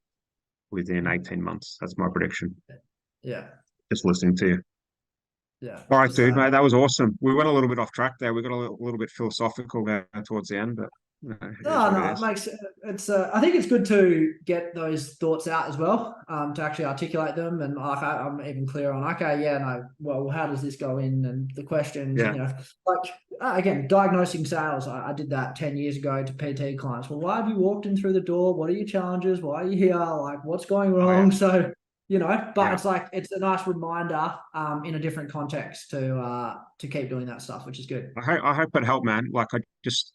18 months. That's my prediction. yeah, Just listening to you. yeah. All right, dude, So mate, that was awesome. We went a little bit off track there. We got a little bit philosophical there towards the end, but it is no, what it no, it is. makes it's. I think it's good to get those thoughts out as well, to actually articulate them, and like I'm even clear on. Okay, yeah, no. Well, how does this go in? And the questions, Yeah. you know, like again, diagnosing sales. I did that 10 years ago to PT clients. Well, why have you walked in through the door? What are your challenges? Why are you here? Like, what's going wrong? Oh, yeah. So, you know, but Yeah. it's like it's a nice reminder, in a different context to keep doing that stuff, which is good. I hope it helped, man. Like I just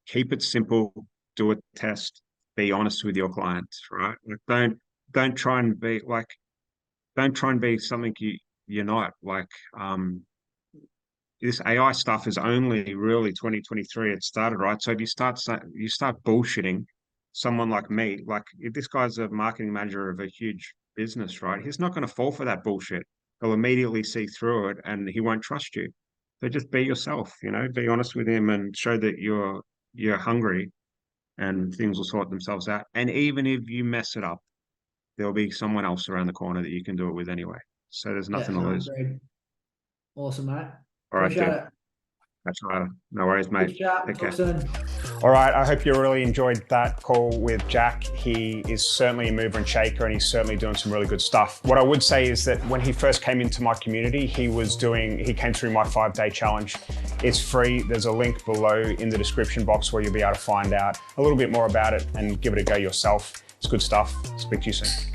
keep it simple, do a test, be honest with your clients, right? Like don't try and be like don't try and be something you're not. Like this AI stuff is only really 2023 it started, right? So if you start bullshitting someone like me, like if this guy's a marketing manager of a huge business, right? He's not going to fall for that bullshit. He'll immediately see through it and he won't trust you. So just be yourself, you know, be honest with him and show that you're hungry and things will sort themselves out. And even if you mess it up, there'll be someone else around the corner that you can do it with anyway. So there's Yeah, nothing to no, lose. agreed. Awesome, mate. All right, Appreciate dude. it. That's right. No worries, mate. Good chat. Take Talk care. soon. All right, I hope you really enjoyed that call with Jack. He is certainly a mover and shaker, and he's certainly doing some really good stuff. What I would say is that when he first came into my community, he came through my 5-day challenge. It's free. There's a link below in the description box where you'll be able to find out a little bit more about it and give it a go yourself. It's good stuff. Speak to you soon.